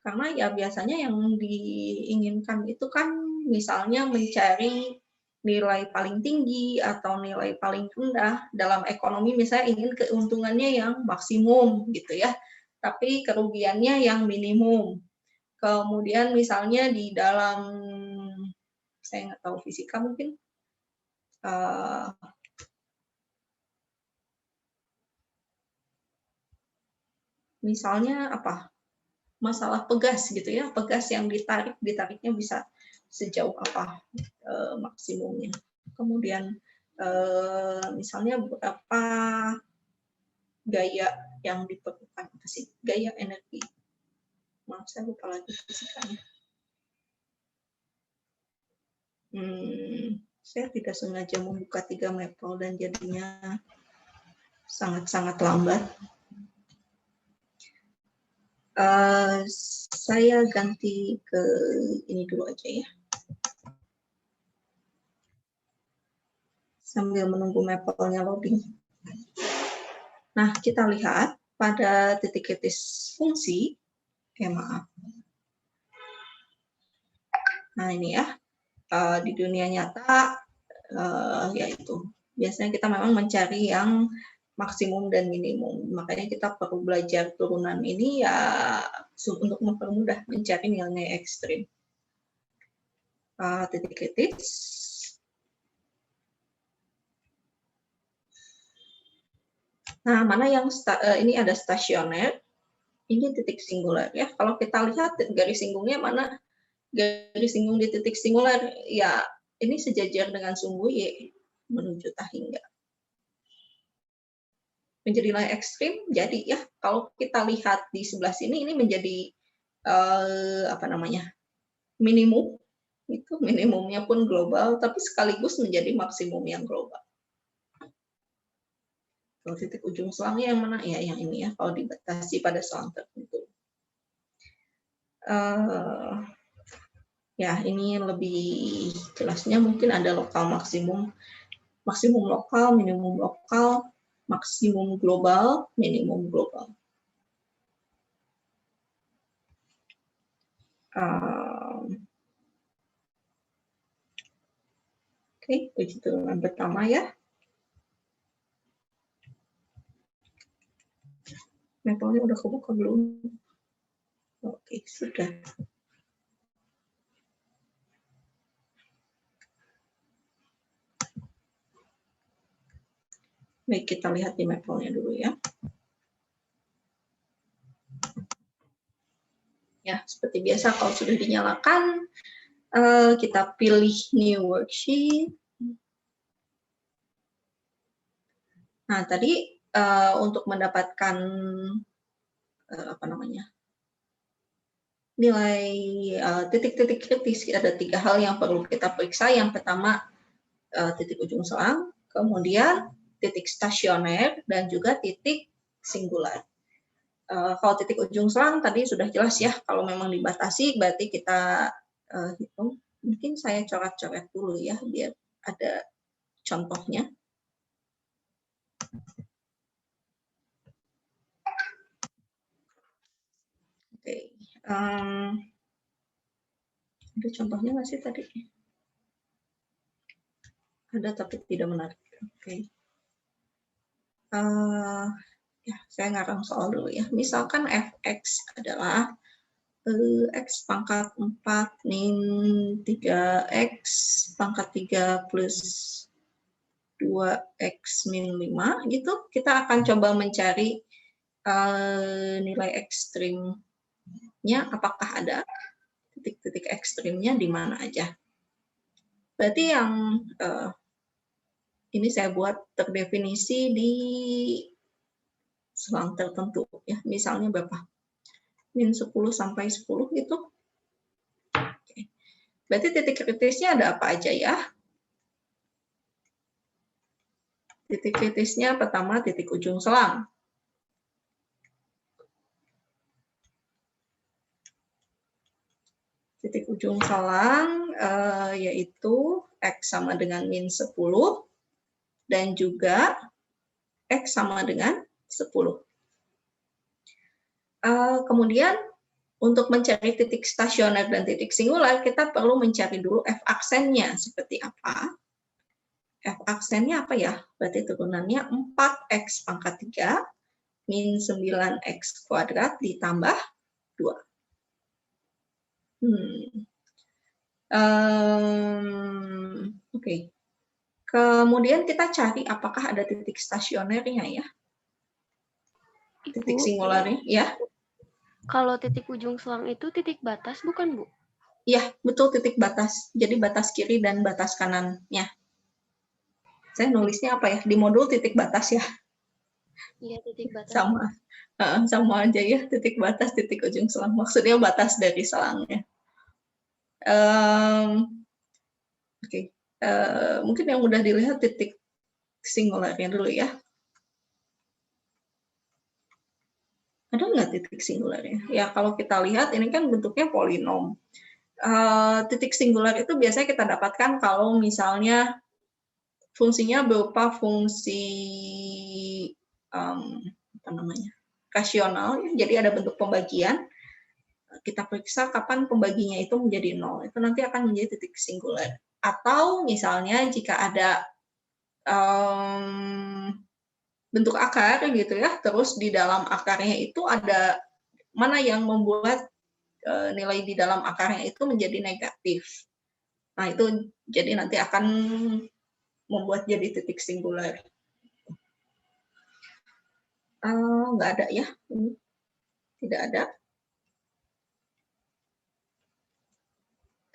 [SPEAKER 1] karena ya biasanya yang diinginkan itu kan misalnya mencari nilai paling tinggi atau nilai paling rendah. Dalam ekonomi misalnya ingin keuntungannya yang maksimum gitu ya, tapi kerugiannya yang minimum. Kemudian misalnya di dalam, saya nggak tahu fisika mungkin, misalnya apa, masalah pegas gitu ya, pegas yang ditariknya bisa sejauh apa maksimumnya. Kemudian misalnya berapa gaya yang diperlukan, apa sih, gaya energi. Maaf, saya lupa lagi fisikanya. Saya tidak sengaja membuka 3 mapel dan jadinya sangat-sangat lambat. Saya ganti ke ini dulu aja ya. Sambil menunggu mapelnya loading. Nah, kita lihat pada titik kritis fungsi, maaf. Nah, ini ya, di dunia nyata, yaitu biasanya kita memang mencari yang maksimum dan minimum. Makanya kita perlu belajar turunan ini ya untuk mempermudah mencari nilai ekstrim. Titik kritis. Nah, mana yang ini ada stasioner, ini titik singular ya. Kalau kita lihat garis singgungnya mana? Garis singgung di titik singular, ya ini sejajar dengan sumbu Y menuju Tahingga. Menjadi nilai ekstrim, jadi ya kalau kita lihat di sebelah sini ini menjadi minimum, itu minimumnya pun global, tapi sekaligus menjadi maksimum yang global. Kalau titik ujung selangnya yang mana? Ya, yang ini ya, kalau dibatasi pada selang tertentu. Ya, ini lebih jelasnya mungkin ada lokal maksimum, maksimum lokal, minimum lokal, maksimum global, minimum global. Oke, uji turunan pertama ya. Mapelnya udah kebuka belum? Oke, sudah. Baik, kita lihat di mapelnya dulu ya. Ya, seperti biasa kalau sudah dinyalakan, kita pilih new worksheet. Nah, tadi untuk mendapatkan nilai titik-titik kritis, ada 3 hal yang perlu kita periksa. Yang pertama, titik ujung selang, kemudian titik stasioner, dan juga titik singular. Kalau titik ujung selang tadi sudah jelas ya, kalau memang dibatasi berarti kita hitung. Mungkin saya coret-coret dulu ya, biar ada contohnya. Oke, ada contohnya nggak sih tadi? Ada tapi tidak menarik. Oke. Ya, saya ngarang soal dulu ya. Misalkan fx adalah x pangkat 4 min 3x pangkat 3 plus 2x min 5 gitu. Kita akan coba mencari nilai ekstrimnya, apakah ada titik-titik ekstrimnya di mana aja. Berarti yang ini saya buat terdefinisi di selang tertentu ya, misalnya berapa? Min 10 sampai 10 gitu. Oke. Berarti titik kritisnya ada apa aja ya? Titik kritisnya pertama titik ujung selang. Titik ujung selang yaitu X sama dengan min 10 dan juga X sama dengan 10. Kemudian untuk mencari titik stasioner dan titik singular, kita perlu mencari dulu F aksennya seperti apa. F aksennya apa ya? Berarti turunannya 4X pangkat 3 min 9X kuadrat ditambah 2. Oke. Kemudian kita cari apakah ada titik stasionernya ya. Titik singularnya ya.
[SPEAKER 2] Kalau titik ujung selang itu titik batas bukan, Bu?
[SPEAKER 1] Iya, betul, titik batas. Jadi batas kiri dan batas kanannya. Saya nulisnya apa ya? Di modul titik batas ya.
[SPEAKER 2] Iya, titik batas.
[SPEAKER 1] Sama aja ya, titik batas, titik ujung selang. Maksudnya batas dari selangnya. Oke. Mungkin yang mudah dilihat titik singularnya dulu ya. Ada nggak titik singularnya? Ya, kalau kita lihat ini kan bentuknya polinom. Titik singular itu biasanya kita dapatkan kalau misalnya fungsinya berupa fungsi apa namanya, rasional, jadi ada bentuk pembagian, kita periksa kapan pembaginya itu menjadi 0, itu nanti akan menjadi titik singular. Atau misalnya jika ada bentuk akar gitu ya, terus di dalam akarnya itu ada mana yang membuat nilai di dalam akarnya itu menjadi negatif. Nah, itu jadi nanti akan membuat jadi titik singular. Nggak ada ya, ini tidak ada.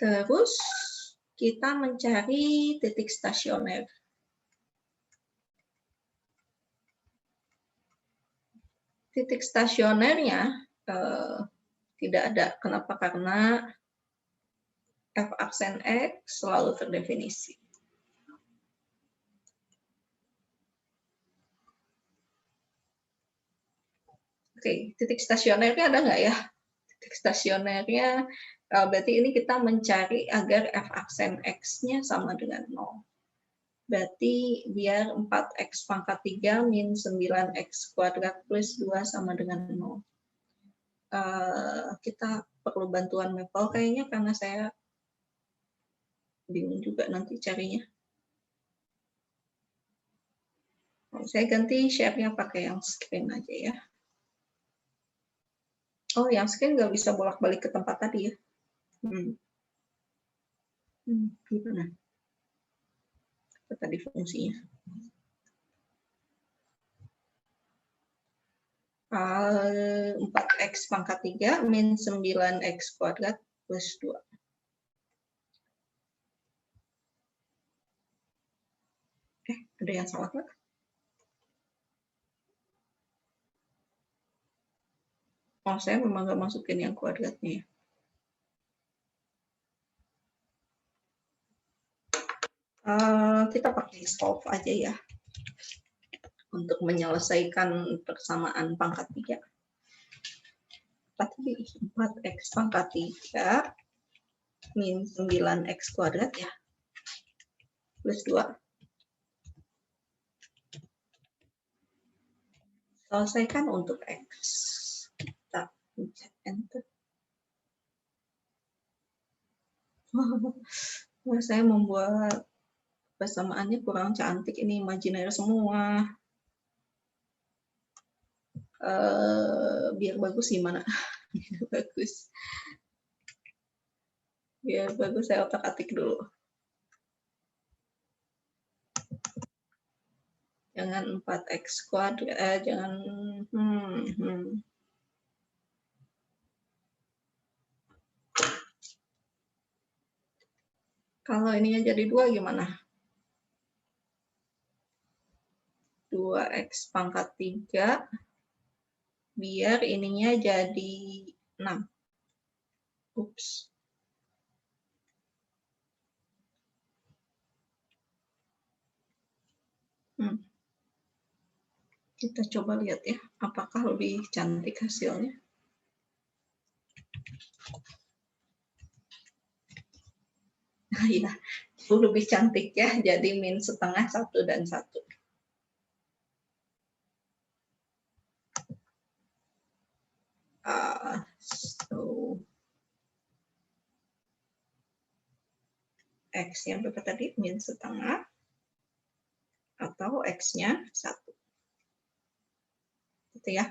[SPEAKER 1] Terus kita mencari titik stasioner. Titik stasionernya tidak ada. Kenapa? Karena f aksen X selalu terdefinisi. Oke, titik stasionernya ada nggak ya? Titik stasionernya berarti ini kita mencari agar f aksen X-nya sama dengan 0. Berarti biar 4x pangkat 3 min 9x kuadrat plus 2 sama dengan 0. Kita perlu bantuan Maple kayaknya karena saya bingung juga nanti carinya. Saya ganti share-nya pakai yang screen aja ya. Oh, yang screen nggak bisa bolak-balik ke tempat tadi ya. Gimana? Apa tadi fungsinya? 4x pangkat 3 min 9x kuadrat plus 2. Ada yang salah nggak? Oh, saya memang nggak masukin yang kuadratnya. Kita pakai solve aja ya untuk menyelesaikan persamaan pangkat 3. 4x pangkat 3 min 9x kuadrat ya plus 2. Selesaikan untuk x. Kita pencet enter. Saya membuat persamaannya kurang cantik, ini imajiner semua. Biar bagus gimana? Biar bagus saya otak-atik dulu. Jangan 4x kuadrat, jangan Kalau ininya jadi 2 gimana? 2x pangkat 3 biar ininya jadi 6. Ups. Kita coba lihat ya, apakah lebih cantik hasilnya. Nah, ya, itu lebih cantik ya, jadi min setengah 1 dan 1. X-nya berapa tadi? Min setengah atau X-nya 1. Gitu ya.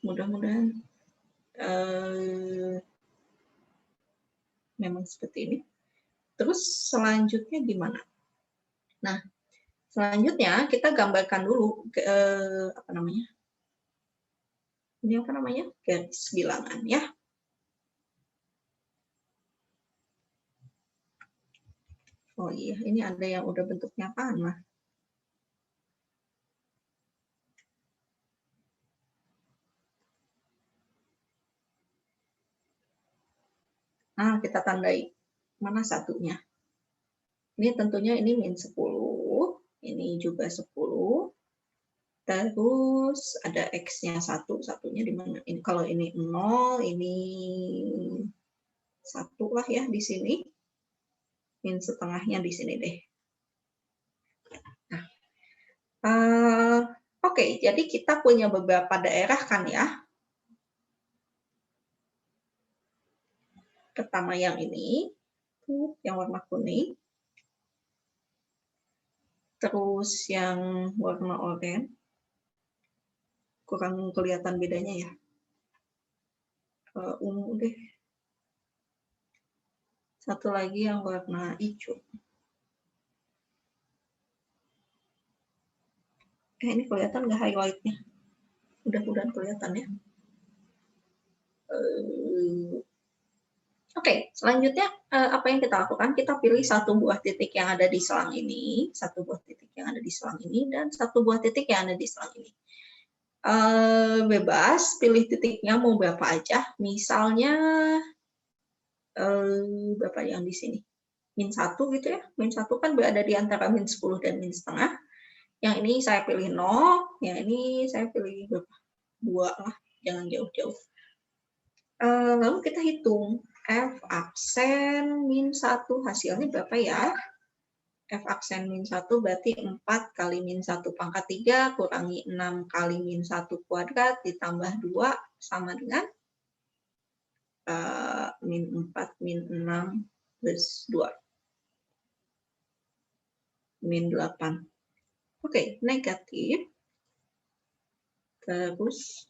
[SPEAKER 1] Mudah-mudahan memang seperti ini. Terus selanjutnya gimana? Nah, selanjutnya kita gambarkan dulu apa namanya? Ini apa namanya? Garis bilangan ya. Oh iya, ini ada yang udah bentuknya panah. Nah, kita tandai mana satunya. Ini tentunya ini min 10, ini juga 10. Terus ada X-nya 1, satunya di mana? Ini kalau ini 0, ini 1 lah ya di sini. min setengahnya di sini deh. Nah, oke, jadi kita punya beberapa daerah kan ya. Pertama yang ini, yang warna kuning. Terus yang warna oranye. Kurang kelihatan bedanya ya. Ungu deh. Satu lagi yang warna hijau. Ini kelihatan nggak highlight-nya? Mudah-mudahan kelihatan ya. Oke, selanjutnya apa yang kita lakukan? Kita pilih satu buah titik yang ada di selang ini, satu buah titik yang ada di selang ini, dan satu buah titik yang ada di selang ini. Bebas, pilih titiknya mau berapa aja. Misalnya berapa yang di sini? min 1 gitu ya. Min 1 kan berada di antara min 10 dan min setengah. Yang ini saya pilih 0, yang ini saya pilih berapa? 2 lah, jangan jauh-jauh. Lalu kita hitung F aksen min 1 hasilnya berapa ya? F aksen min 1 berarti 4 kali min 1 pangkat 3 kurangi 6 kali min 1 kuadrat ditambah 2 sama dengan min 4 min 6 plus 2. Min 8. Oke, negatif. Terus,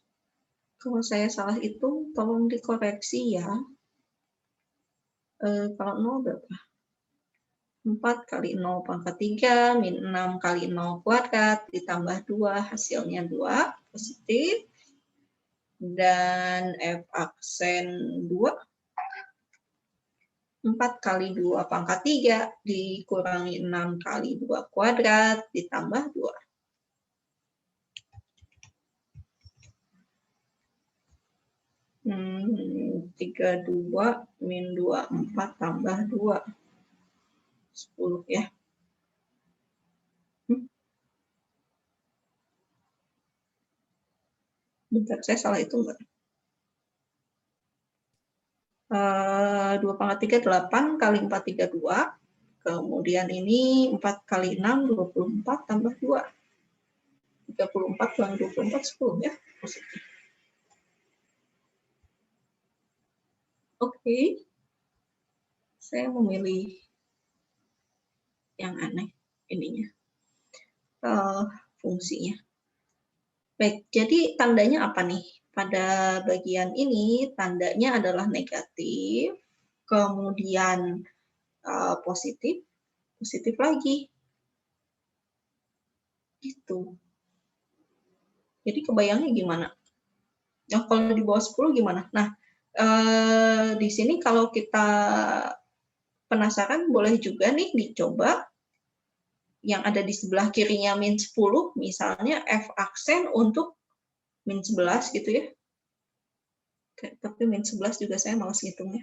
[SPEAKER 1] kalau saya salah hitung, tolong dikoreksi ya. Kalau 0 berapa? 4 kali 0 pangkat 3, min 6 kali 0 kuadrat, ditambah 2, hasilnya 2, positif. Dan F aksen 2. 4 kali 2 pangkat 3 dikurangi 6 kali 2 kuadrat ditambah 2. Hmm, 32 min 24 tambah 2. 10 ya. Bentar, saya salah hitung nggak? 2 pangkat 3, 8 kali 4, 32. Kemudian ini 4 kali 6, 24 tambah 2. 34 kurang 24, 10 ya. Positif. Oke. Saya memilih yang aneh ininya. Fungsinya. Baik, jadi tandanya apa nih? Pada bagian ini tandanya adalah negatif, kemudian positif, positif lagi. Gitu. Jadi kebayangnya gimana? Nah, kalau di bawah 10 gimana? Nah, di sini kalau kita penasaran boleh juga nih dicoba yang ada di sebelah kirinya min 10, misalnya F aksen untuk min 11 gitu ya. Tapi min 11 juga saya malas ngitungnya.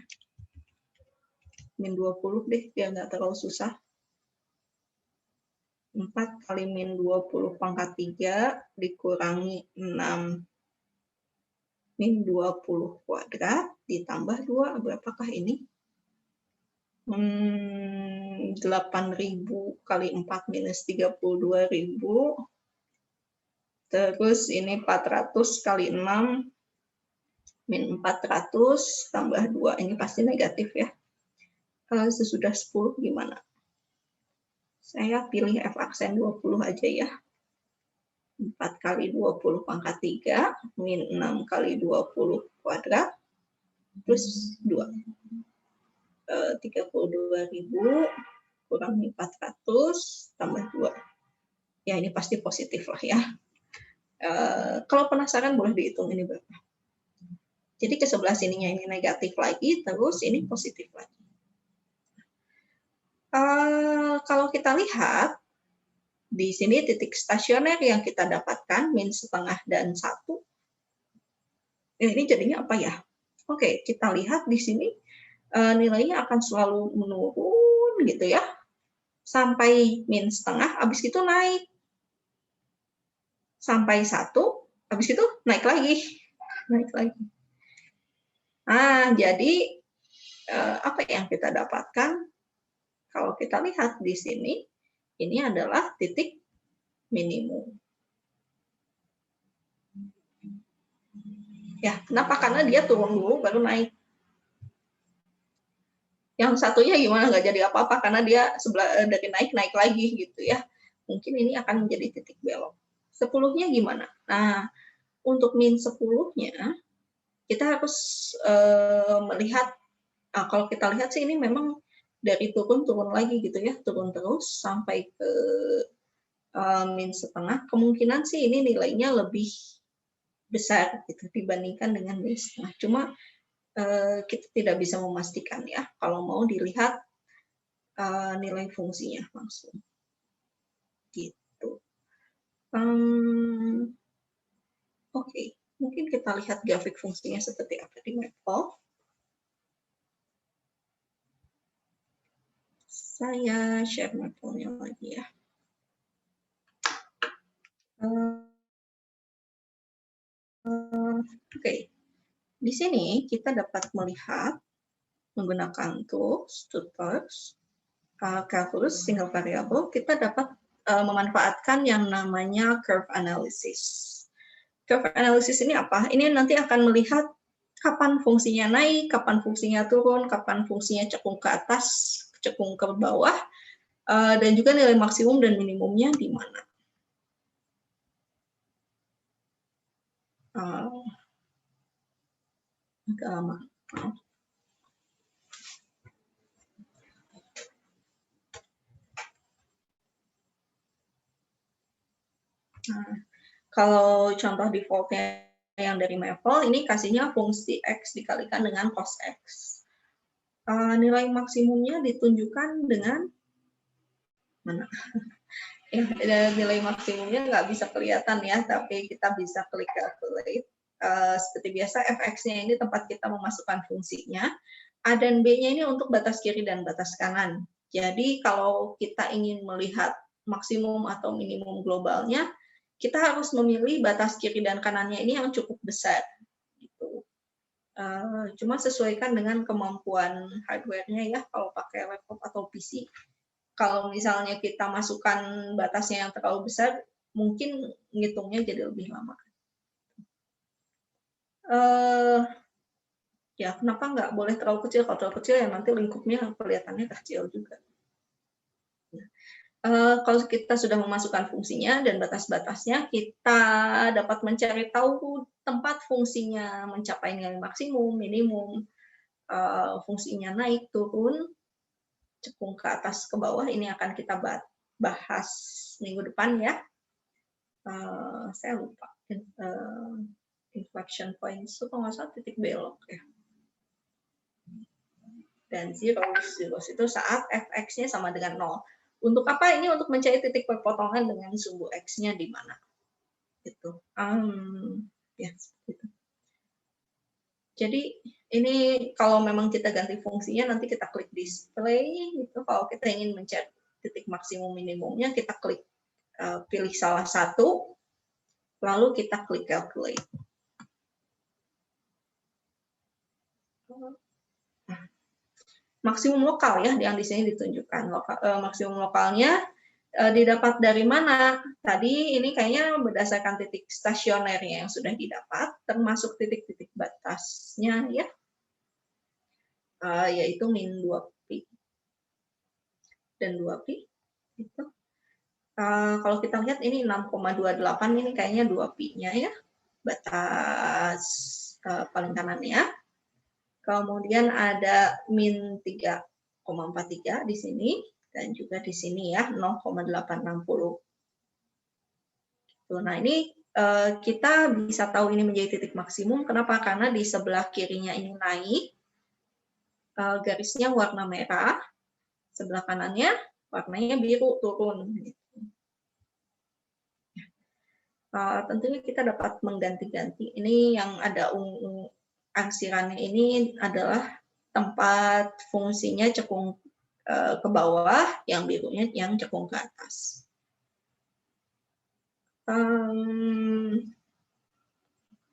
[SPEAKER 1] Min 20 deh, biar nggak terlalu susah. 4 kali min 20 pangkat 3 dikurangi 6 min 20 kuadrat ditambah 2, berapakah ini? 8.000 kali 4 minus 32.000. Terus ini 400 kali 6 min 400 tambah 2. Ini pasti negatif ya. Sesudah 10 gimana? Saya pilih F aksen 20 aja ya. 4 kali 20 pangkat 3 min 6 kali 20 kuadrat plus 2. 32.000 kurangi 400 tambah 2. Ya, ini pasti positif lah ya. Kalau penasaran boleh dihitung ini berapa. Jadi ke sebelah sininya ini negatif lagi, terus ini positif lagi. Kalau kita lihat, di sini titik stasioner yang kita dapatkan, min setengah dan 1. Ini jadinya apa ya? Oke, kita lihat di sini nilainya akan selalu menurun gitu ya. Sampai min setengah, habis itu naik. Sampai 1, habis itu naik lagi. Naik lagi. Nah, jadi apa yang kita dapatkan? Kalau kalau kita lihat di sini, ini adalah titik minimum. Ya, kenapa? Karena dia turun dulu baru naik. Yang satunya gimana nggak jadi apa-apa karena dia dari naik lagi gitu ya. Mungkin ini akan menjadi titik belok. 10-nya gimana? Nah, untuk min 10-nya kita harus melihat, kalau kita lihat sih ini memang dari turun lagi gitu ya, turun terus sampai ke min setengah. Kemungkinan sih ini nilainya lebih besar gitu dibandingkan dengan min setengah. Cuma kita tidak bisa memastikan ya kalau mau dilihat nilai fungsinya langsung gitu. Oke, mungkin kita lihat grafik fungsinya seperti apa di Maple. Saya share Maple-nya lagi ya. Oke, di sini kita dapat melihat menggunakan tools, calculus, single variable, kita dapat memanfaatkan yang namanya curve analysis. Curve analysis ini apa? Ini nanti akan melihat kapan fungsinya naik, kapan fungsinya turun, kapan fungsinya cekung ke atas, cekung ke bawah, dan juga nilai maksimum dan minimumnya di mana. Agak lama. Nah, kalau contoh defaultnya yang dari Maple, ini kasihnya fungsi X dikalikan dengan cos X. Nilai maksimumnya ditunjukkan dengan mana? Ya, nilai maksimumnya nggak bisa kelihatan ya, tapi kita bisa klik calculate. Seperti biasa, fx-nya ini tempat kita memasukkan fungsinya. A dan B-nya ini untuk batas kiri dan batas kanan. Jadi kalau kita ingin melihat maksimum atau minimum globalnya, kita harus memilih batas kiri dan kanannya ini yang cukup besar. Gitu. Cuma sesuaikan dengan kemampuan hardware-nya ya, kalau pakai laptop atau PC. Kalau misalnya kita masukkan batasnya yang terlalu besar, mungkin ngitungnya jadi lebih lama. Ya, kenapa nggak boleh terlalu kecil? Kalau terlalu kecil ya nanti lingkupnya kelihatannya kecil juga. Kalau kita sudah memasukkan fungsinya dan batas-batasnya, kita dapat mencari tahu tempat fungsinya mencapai nilai maksimum, minimum, fungsinya naik, turun, cekung ke atas, ke bawah. Ini akan kita bahas minggu depan ya. Saya lupa. Inflection point itu kalau nggak salah titik belok ya. Dan zeros itu saat fx-nya sama dengan 0. Untuk apa ini? Untuk mencari titik perpotongan dengan sumbu x-nya di mana. Gitu. Ya, seperti itu. Jadi ini kalau memang kita ganti fungsinya, nanti kita klik display. Gitu. Kalau kita ingin mencari titik maksimum minimumnya, kita klik pilih salah satu, lalu kita klik calculate. Maksimum lokal ya yang di sini ditunjukkan. Maksimum lokalnya didapat dari mana? Tadi ini kayaknya berdasarkan titik stasionernya yang sudah didapat, termasuk titik-titik batasnya ya, yaitu min 2pi dan 2pi. Gitu. Kalau kita lihat ini 6,28 ini kayaknya 2pi-nya ya, batas paling kanannya. Kemudian ada min 3,43 di sini, dan juga di sini ya 0,860. Nah ini kita bisa tahu ini menjadi titik maksimum. Kenapa? Karena di sebelah kirinya ini naik, garisnya warna merah, sebelah kanannya warnanya biru, turun. Tentunya kita dapat mengganti-ganti. Ini yang ada ungu angsirannya ini adalah tempat fungsinya cekung ke bawah, yang birunya yang cekung ke atas.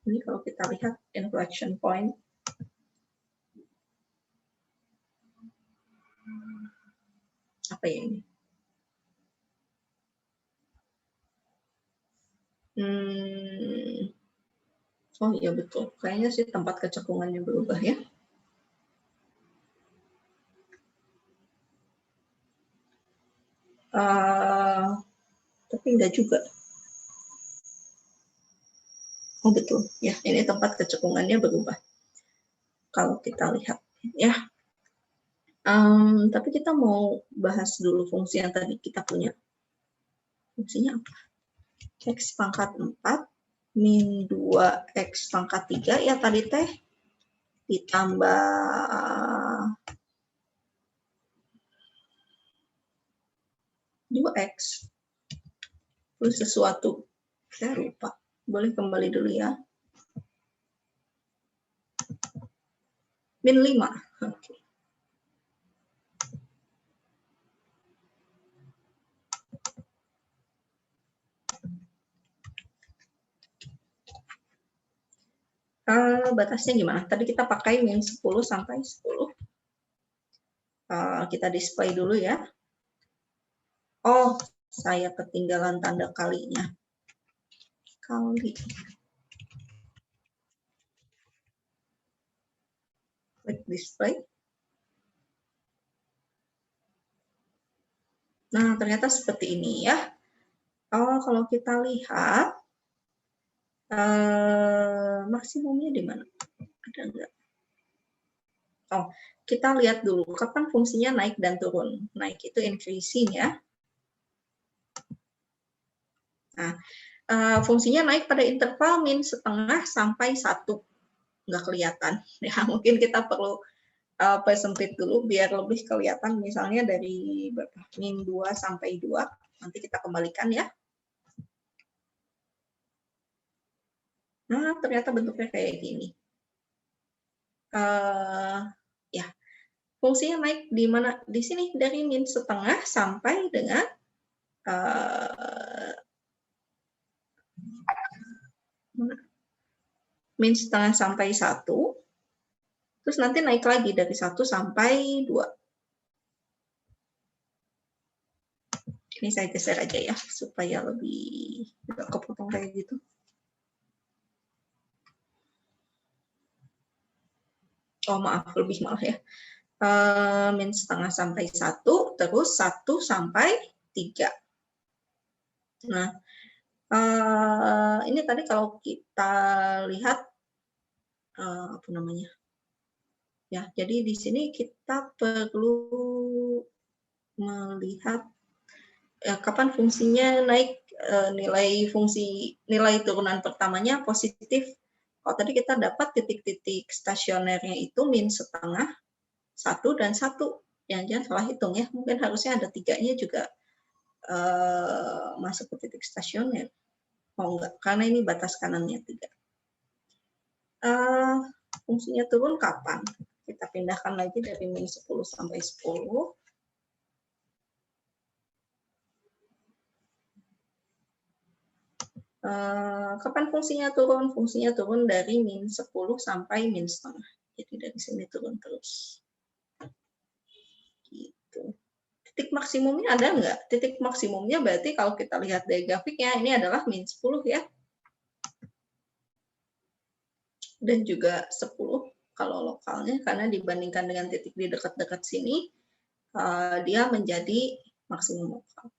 [SPEAKER 1] Ini kalau kita lihat inflection point. Apa ya ini? Oh iya betul, kayaknya sih tempat kecekungannya berubah ya. Tapi enggak juga. Oh betul, ya ini tempat kecekungannya berubah. Kalau kita lihat ya. Tapi kita mau bahas dulu fungsi yang tadi kita punya. Fungsinya apa? X pangkat 4 min 2X pangkat 3 ya tadi teh ditambah 2X plus sesuatu. Saya lupa. Boleh kembali dulu ya. Min 5. Oke. Batasnya gimana? Tadi kita pakai min 10 sampai 10. Kita display dulu ya. Oh, saya ketinggalan tanda kalinya. Kali. Klik display. Nah, ternyata seperti ini ya. Oh, kalau kita lihat, maksimumnya di mana? Ada enggak? Oh, kita lihat dulu kapan fungsinya naik dan turun. Naik itu increasing ya. Nah, fungsinya naik pada interval min setengah sampai 1. Nggak kelihatan. Ya, mungkin kita perlu persempit dulu biar lebih kelihatan. Misalnya dari min 2 sampai 2. Nanti kita kembalikan ya. Nah, ternyata bentuknya kayak gini. Ya, fungsinya naik di mana? Di sini dari min setengah sampai dengan min setengah sampai 1. Terus nanti naik lagi dari 1 sampai 2. Ini saya geser aja ya, supaya lebih nggak kepotong kayak gitu. Oh maaf, lebih malah ya. Min setengah sampai 1, terus 1 sampai 3. Nah, ini tadi kalau kita lihat, apa namanya? Ya, jadi di sini kita perlu melihat kapan fungsinya naik, nilai turunan pertamanya positif. Kalau tadi kita dapat titik-titik stasionernya itu min setengah, 1 dan 1. Jangan-jangan salah hitung ya, mungkin harusnya ada 3-nya juga masuk ke titik stasioner. Oh enggak, karena ini batas kanannya 3. Fungsinya turun kapan? Kita pindahkan lagi dari min 10 sampai 10. Kapan fungsinya turun? Fungsinya turun dari min 10 sampai min setengah. Jadi dari sini turun terus. Gitu. Titik maksimumnya ada nggak? Titik maksimumnya berarti kalau kita lihat dari grafiknya, ini adalah min 10 ya. Dan juga 10 kalau lokalnya, karena dibandingkan dengan titik di dekat-dekat sini, dia menjadi maksimum lokal.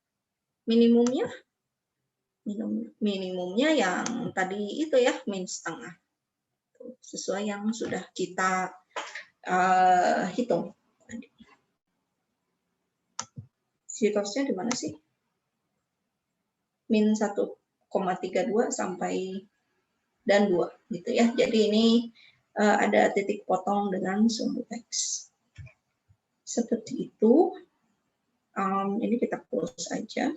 [SPEAKER 1] Minimumnya yang tadi itu ya, min setengah. Sesuai yang sudah kita hitung. Sitosnya di mana sih? Min 1,32 sampai dan 2 gitu ya. Jadi ini ada titik potong dengan sumbu X. Seperti itu. Ini kita close aja.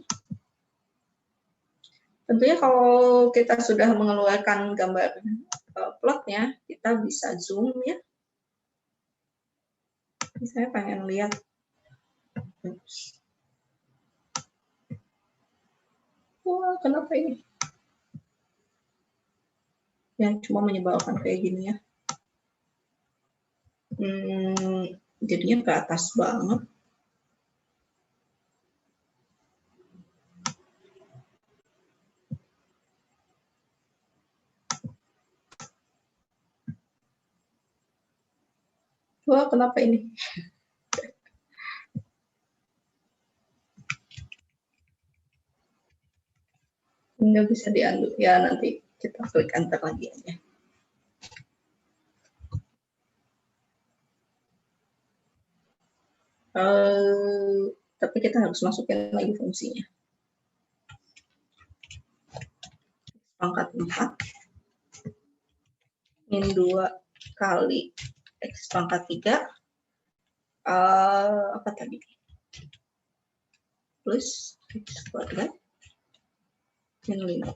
[SPEAKER 1] Tentunya kalau kita sudah mengeluarkan gambar plotnya, kita bisa zoom ya. Saya pengen lihat. Wah, kenapa ini? Yang cuma menyebalkan kayak gini ya. Jadinya ke atas banget. Wah, kenapa ini? Nggak bisa diunduh. Ya, nanti kita klik enter lagi aja. Tapi kita harus masukin lagi fungsinya. Pangkat 4 min 2 kali X pangkat 3 apa tadi? Plus X kuadrat min 5.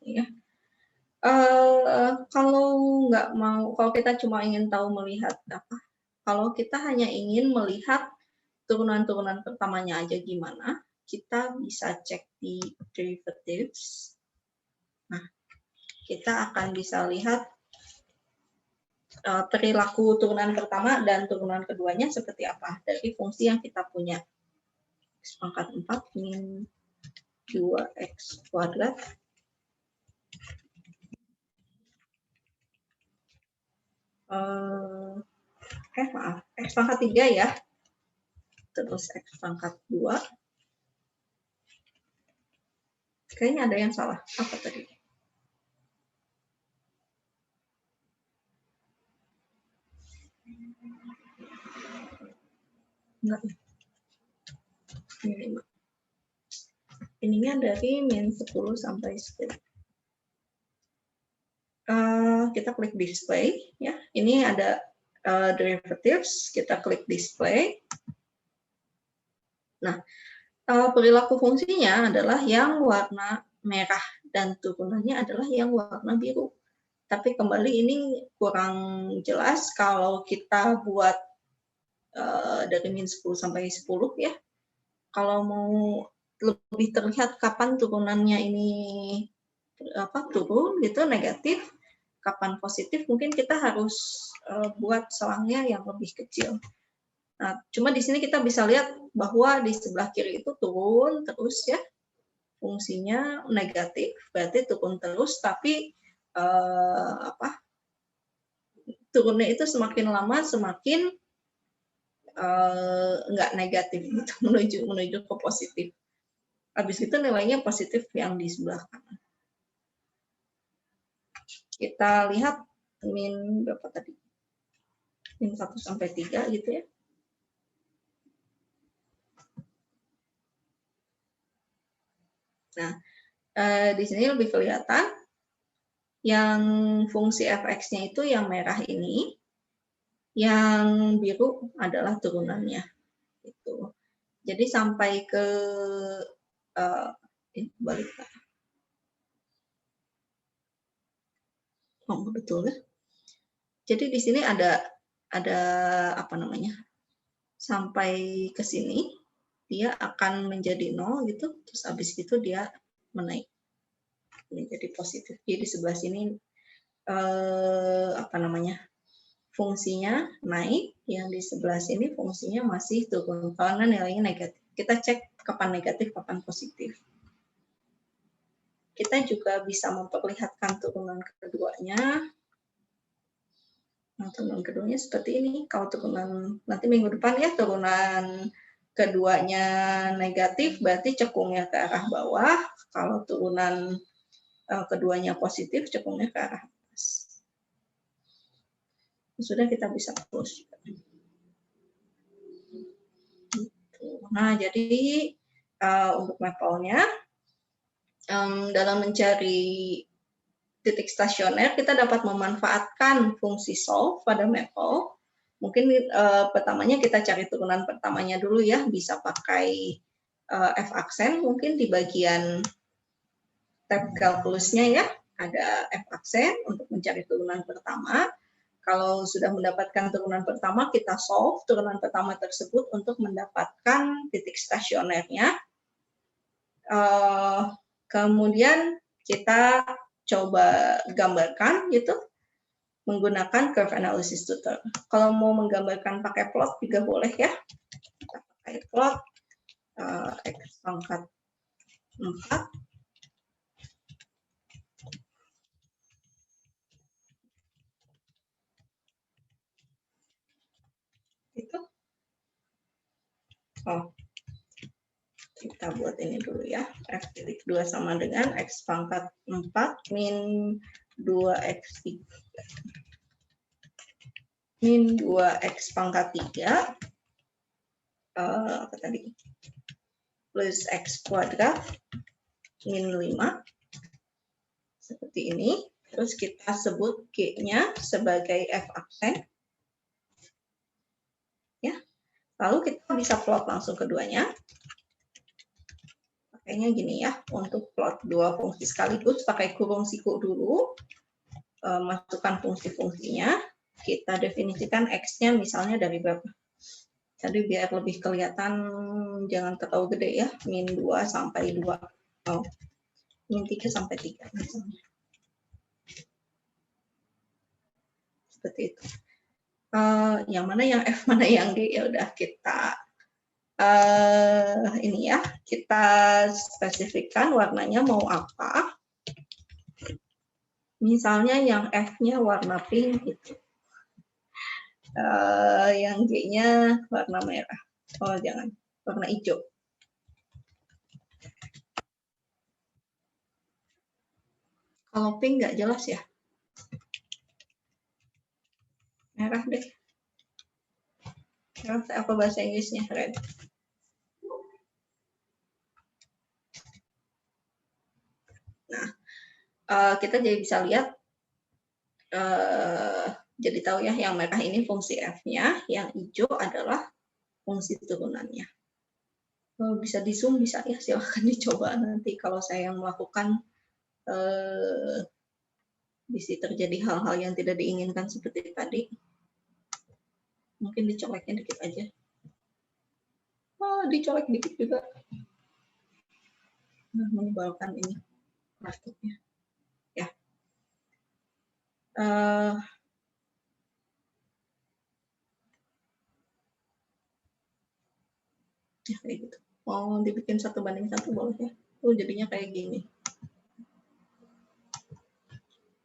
[SPEAKER 1] Ya. Kalau kita cuma ingin tahu melihat apa, kalau kita hanya ingin melihat turunan-turunan pertamanya aja gimana, kita bisa cek di derivatives. Nah, kita akan bisa lihat perilaku turunan pertama dan turunan keduanya seperti apa dari fungsi yang kita punya. X pangkat 4 min 2x kuadrat X pangkat 3 ya, terus X pangkat 2, kayaknya ada yang salah, apa tadi? Enggak, ini 5. Ininya dari min 10 sampai 10. Kita klik display ya. Ini ada derivatives, kita klik display. Nah, perilaku fungsinya adalah yang warna merah dan turunannya adalah yang warna biru. Tapi kembali ini kurang jelas kalau kita buat dari min 10 sampai 10 ya. Kalau mau lebih terlihat kapan turunannya ini turun gitu negatif, kapan positif, mungkin kita harus buat selangnya yang lebih kecil. Nah, cuma di sini kita bisa lihat bahwa di sebelah kiri itu turun terus ya, fungsinya negatif, berarti turun terus, tapi turunnya itu semakin lama semakin nggak negatif gitu, menuju ke positif. Habis itu nilainya positif yang di sebelah kanan. Kita lihat min berapa tadi? Min 1 sampai 3 gitu ya. Nah, di sini lebih kelihatan yang fungsi fx-nya itu yang merah ini, yang biru adalah turunannya. Gitu. Jadi sampai ke balik. Oh, betul ya. Jadi di sini ada apa namanya? Sampai ke sini dia akan menjadi 0 gitu, terus habis itu dia menaik menjadi positif. Jadi di sebelah sini apa namanya? Fungsinya naik, yang di sebelah sini fungsinya masih turun karena nilainya negatif. Kita cek kapan negatif, kapan positif. Kita juga bisa memperlihatkan turunan keduanya. Nah, turunan keduanya seperti ini. Kalau turunan nanti minggu depan ya, turunan keduanya negatif, berarti cekungnya ke arah bawah. Kalau turunan keduanya positif, cekungnya ke arah atas. Sudah kita bisa close. Nah, jadi untuk mapelnya, dalam mencari titik stasioner, kita dapat memanfaatkan fungsi solve pada maple. Mungkin pertamanya kita cari turunan pertamanya dulu ya, bisa pakai F aksen mungkin di bagian tab calculusnya ya, ada F aksen untuk mencari turunan pertama. Kalau sudah mendapatkan turunan pertama, kita solve turunan pertama tersebut untuk mendapatkan titik stasionernya. Kemudian kita coba gambarkan gitu. menggunakan curve analysis tutor. Kalau mau menggambarkan pakai plot juga boleh ya. Kita pakai plot X pangkat 4. Itu. Oh, kita buat ini dulu ya. F2 sama dengan X pangkat 4 min 2X3. Min 2X pangkat 3. Apa tadi? Plus X kuadrat min 5. Seperti ini. Terus kita sebut G-nya sebagai F aksen. Ya. Lalu kita bisa plot langsung keduanya. Pakainya gini ya, untuk plot dua fungsi sekaligus, pakai kurung siku dulu. Masukkan fungsi-fungsinya. Kita definisikan X-nya misalnya dari berapa. Jadi biar lebih kelihatan, jangan terlalu gede ya, min 2 sampai 2. Oh, min 3 sampai 3 misalnya. Seperti itu. Yang mana yang F, mana yang G, ya udah kita ini ya, kita spesifikkan warnanya mau apa. Misalnya yang F-nya warna pink gitu. Yang G-nya warna merah. Oh, jangan, warna hijau. Kalau pink nggak jelas ya. Merah deh. Merah apa bahasa Inggrisnya? Red. Nah, kita jadi bisa lihat, jadi tahu ya, yang merah ini fungsi F-nya, yang hijau adalah fungsi turunannya. Bisa di zoom, bisa ya, silahkan dicoba nanti kalau saya yang melakukan bisa terjadi hal-hal yang tidak diinginkan seperti tadi. Mungkin dicoleknya dikit aja. Dicolek dikit juga. Nah, menyebalkan ini laptopnya. Ya. Ya kayak gitu. Mau dibikin 1:1 boleh ya. Jadinya kayak gini.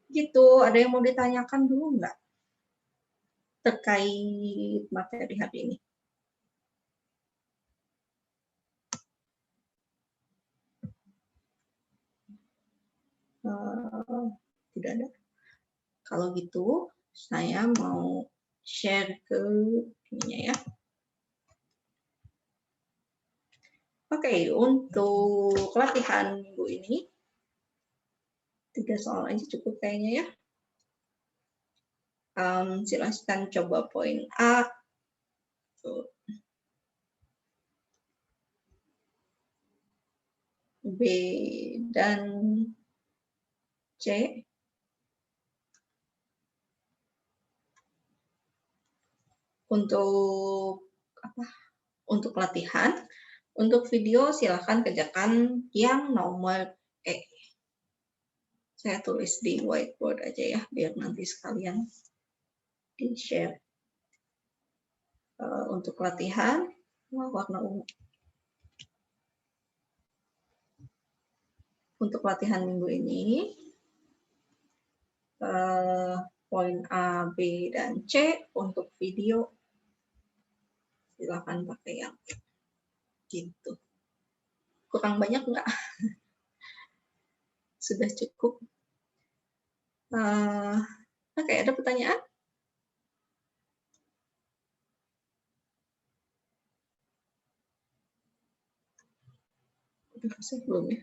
[SPEAKER 1] Gitu, ada yang mau ditanyakan dulu nggak? Terkait materi hari ini. Tidak ada. Kalau gitu, saya mau share ke ininya ya. Oke, untuk latihan minggu ini, 3 soal aja cukup kayaknya ya. Silahkan coba poin A. B dan C. Untuk latihan, untuk video silahkan kerjakan yang nomor E. Saya tulis di whiteboard aja ya, biar nanti sekalian di-share. Untuk latihan, warna ungu. Untuk latihan minggu ini, poin A, B, dan C. Untuk video, silakan pakai yang gitu. Kurang banyak nggak? Sudah cukup. Oke, ada pertanyaan? Saya belum ya.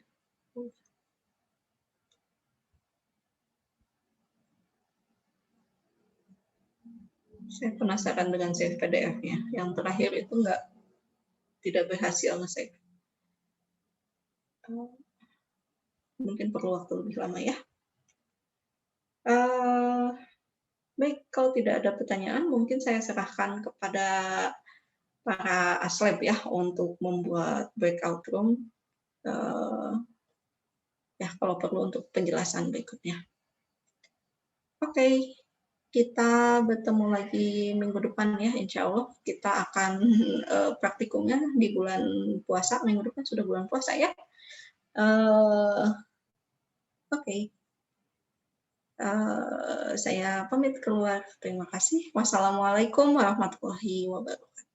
[SPEAKER 1] Saya penasaran dengan save PDF-nya. Yang terakhir itu tidak berhasil nge-save. Mungkin perlu waktu lebih lama ya. Baik, kalau tidak ada pertanyaan, mungkin saya serahkan kepada para aslab ya untuk membuat breakout room. Ya, kalau perlu untuk penjelasan berikutnya. Oke. kita bertemu lagi minggu depan ya, insya Allah kita akan praktikumnya di bulan puasa, minggu depan sudah bulan puasa ya. Oke. Saya pamit keluar. Terima kasih. Wassalamualaikum warahmatullahi wabarakatuh.